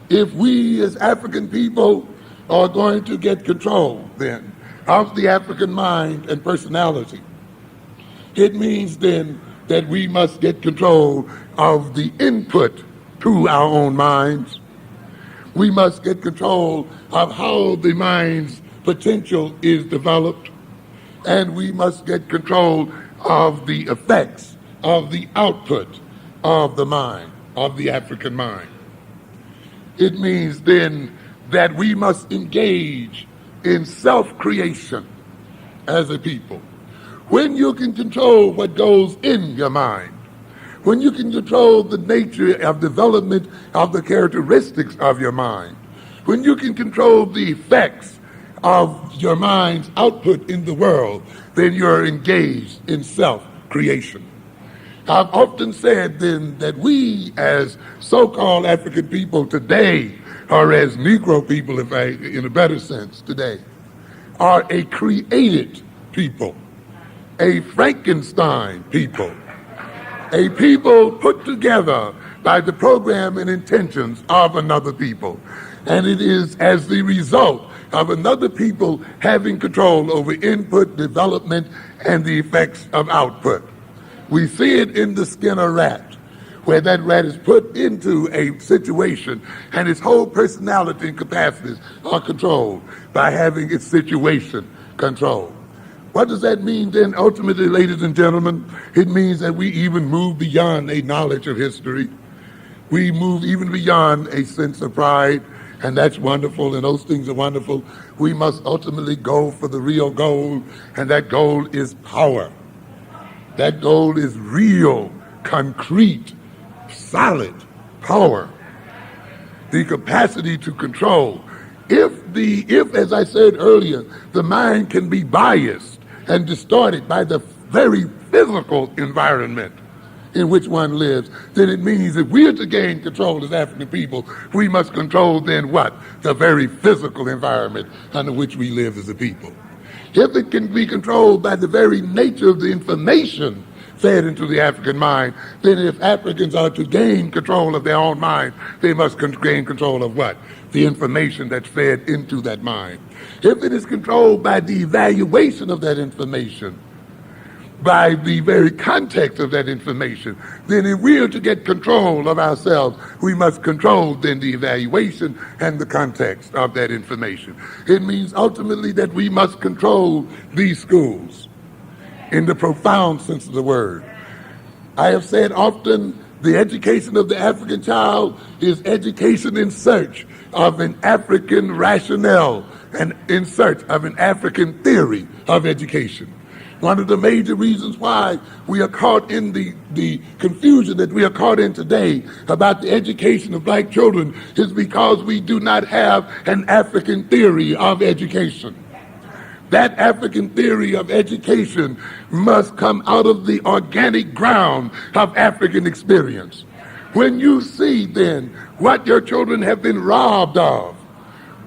If we as African people are going to get control then of the African mind and personality, it means then that we must get control of the input to our own minds, we must get control of how the mind's potential is developed, and we must get control of the effects of the output of the mind, of the African mind. It means then that we must engage in self-creation as a people. When you can control what goes in your mind, when you can control the nature of development of the characteristics of your mind, when you can control the effects of your mind's output in the world, then you're engaged in self-creation. I've often said then that we as so-called African people today, or as Negro people, if in a better sense today, are a created people, a Frankenstein people, a people put together by the program and intentions of another people. And it is as the result of another people having control over input, development, and the effects of output. We see it in the skin of rat, where that rat is put into a situation and its whole personality and capacities are controlled by having its situation controlled. What does that mean then ultimately, ladies and gentlemen? It means that we even move beyond a knowledge of history. We move even beyond a sense of pride, and that's wonderful, and those things are wonderful. We must ultimately go for the real goal, and that goal is power. That goal is real, concrete, solid power. The capacity to control. If, as I said earlier, the mind can be biased and distorted by the very physical environment in which one lives, then it means if we are to gain control as African people, we must control then what? The very physical environment under which we live as a people. If it can be controlled by the very nature of the information fed into the African mind, then if Africans are to gain control of their own mind, they must gain control of what? The information that's fed into that mind. If it is controlled by the evaluation of that information, by the very context of that information, then if we are to get control of ourselves, we must control then the evaluation and the context of that information. It means ultimately that we must control these schools in the profound sense of the word. I have said often, the education of the African child is education in search of an African rationale and in search of an African theory of education. One of the major reasons why we are caught in the confusion that we are caught in today about the education of black children is because we do not have an African theory of education. That African theory of education must come out of the organic ground of African experience. When you see then what your children have been robbed of,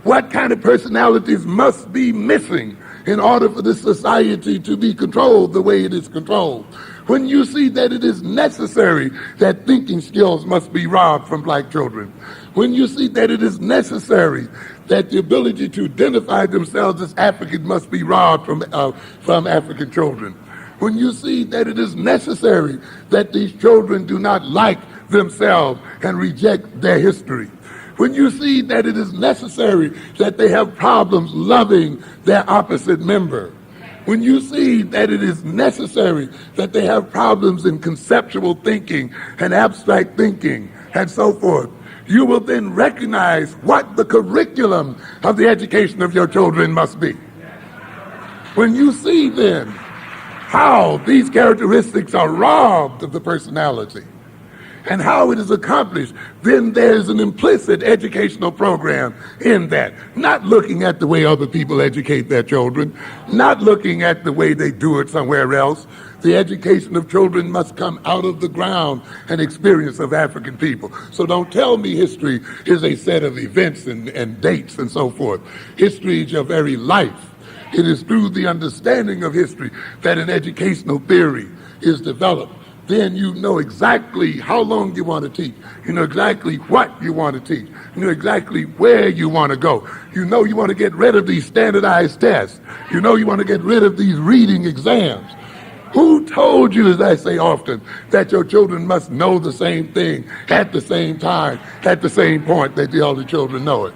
what kind of personalities must be missing in order for this society to be controlled the way it is controlled. When you see that it is necessary that thinking skills must be robbed from black children. When you see that it is necessary that the ability to identify themselves as African must be robbed from African children. When you see that it is necessary that these children do not like themselves and reject their history. When you see that it is necessary that they have problems loving their opposite member. When you see that it is necessary that they have problems in conceptual thinking and abstract thinking and so forth, you will then recognize what the curriculum of the education of your children must be. When you see then how these characteristics are robbed of the personality, and how it is accomplished, then there's an implicit educational program in that. Not looking at the way other people educate their children, not looking at the way they do it somewhere else. The education of children must come out of the ground and experience of African people. So don't tell me history is a set of events and dates and so forth. History is your very life. It is through the understanding of history that an educational theory is developed. Then you know exactly how long you want to teach. You know exactly what you want to teach. You know exactly where you want to go. You know you want to get rid of these standardized tests. You know you want to get rid of these reading exams. Who told you, as I say often, that your children must know the same thing at the same time, at the same point that the other children know it?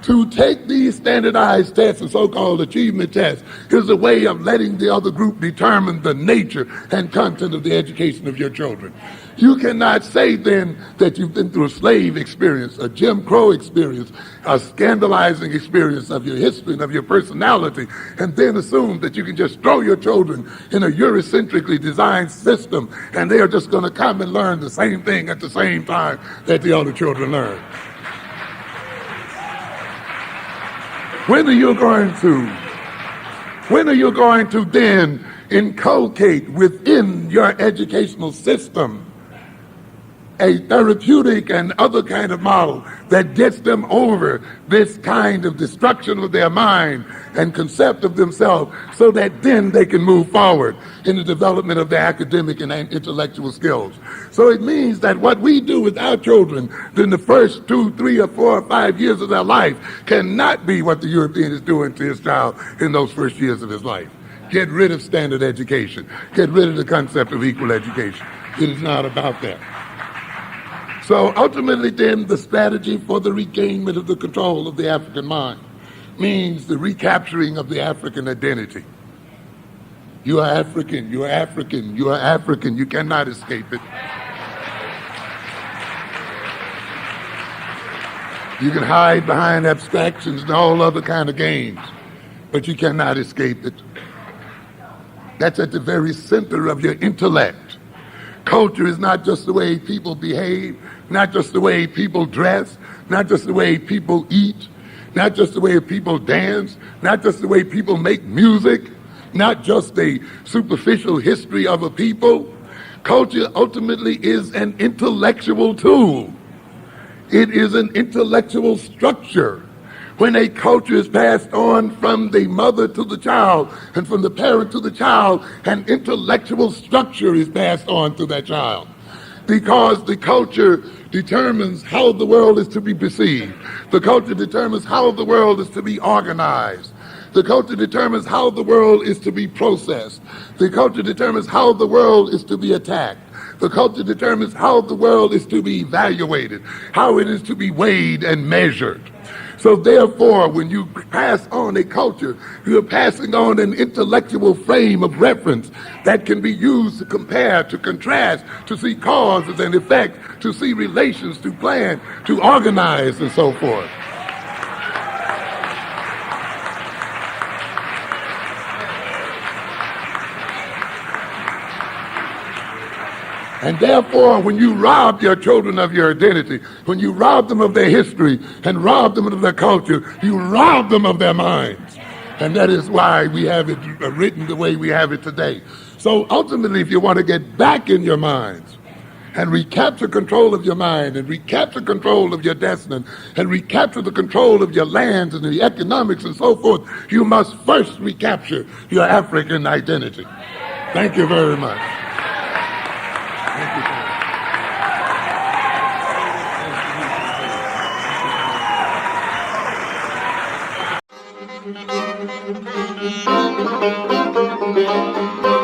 To take these standardized tests and so-called achievement tests is a way of letting the other group determine the nature and content of the education of your children. You cannot say then that you've been through a slave experience, a Jim Crow experience, a scandalizing experience of your history and of your personality, and then assume that you can just throw your children in a Eurocentrically designed system and they are just going to come and learn the same thing at the same time that the other children learn. When are you going to then inculcate within your educational system a therapeutic and other kind of model that gets them over this kind of destruction of their mind and concept of themselves, so that then they can move forward in the development of their academic and intellectual skills? So it means that what we do with our children in the first 2, 3, or 4, or 5 years of their life cannot be what the European is doing to his child in those first years of his life. Get rid of standard education. Get rid of the concept of equal education. It is not about that. So ultimately then, the strategy for the regainment of the control of the African mind means the recapturing of the African identity. You are African, you are African, you are African, you cannot escape it. You can hide behind abstractions and all other kind of games, but you cannot escape it. That's at the very center of your intellect. Culture is not just the way people behave, not just the way people dress, not just the way people eat, not just the way people dance, not just the way people make music, not just a superficial history of a people. Culture ultimately is an intellectual tool. It is an intellectual structure. When a culture is passed on from the mother to the child and from the parent to the child, an intellectual structure is passed on to that child. Because the culture determines how the world is to be perceived. The culture determines how the world is to be organized. The culture determines how the world is to be processed. The culture determines how the world is to be attacked. The culture determines how the world is to be evaluated, how it is to be weighed and measured. So therefore, when you pass on a culture, you're passing on an intellectual frame of reference that can be used to compare, to contrast, to see causes and effects, to see relations, to plan, to organize, and so forth. And therefore, when you rob your children of your identity, when you rob them of their history and rob them of their culture, you rob them of their minds. And that is why we have it written the way we have it today. So ultimately, if you want to get back in your minds and recapture control of your mind and recapture control of your destiny and recapture the control of your lands and the economics and so forth, you must first recapture your African identity. Thank you very much. Thank you.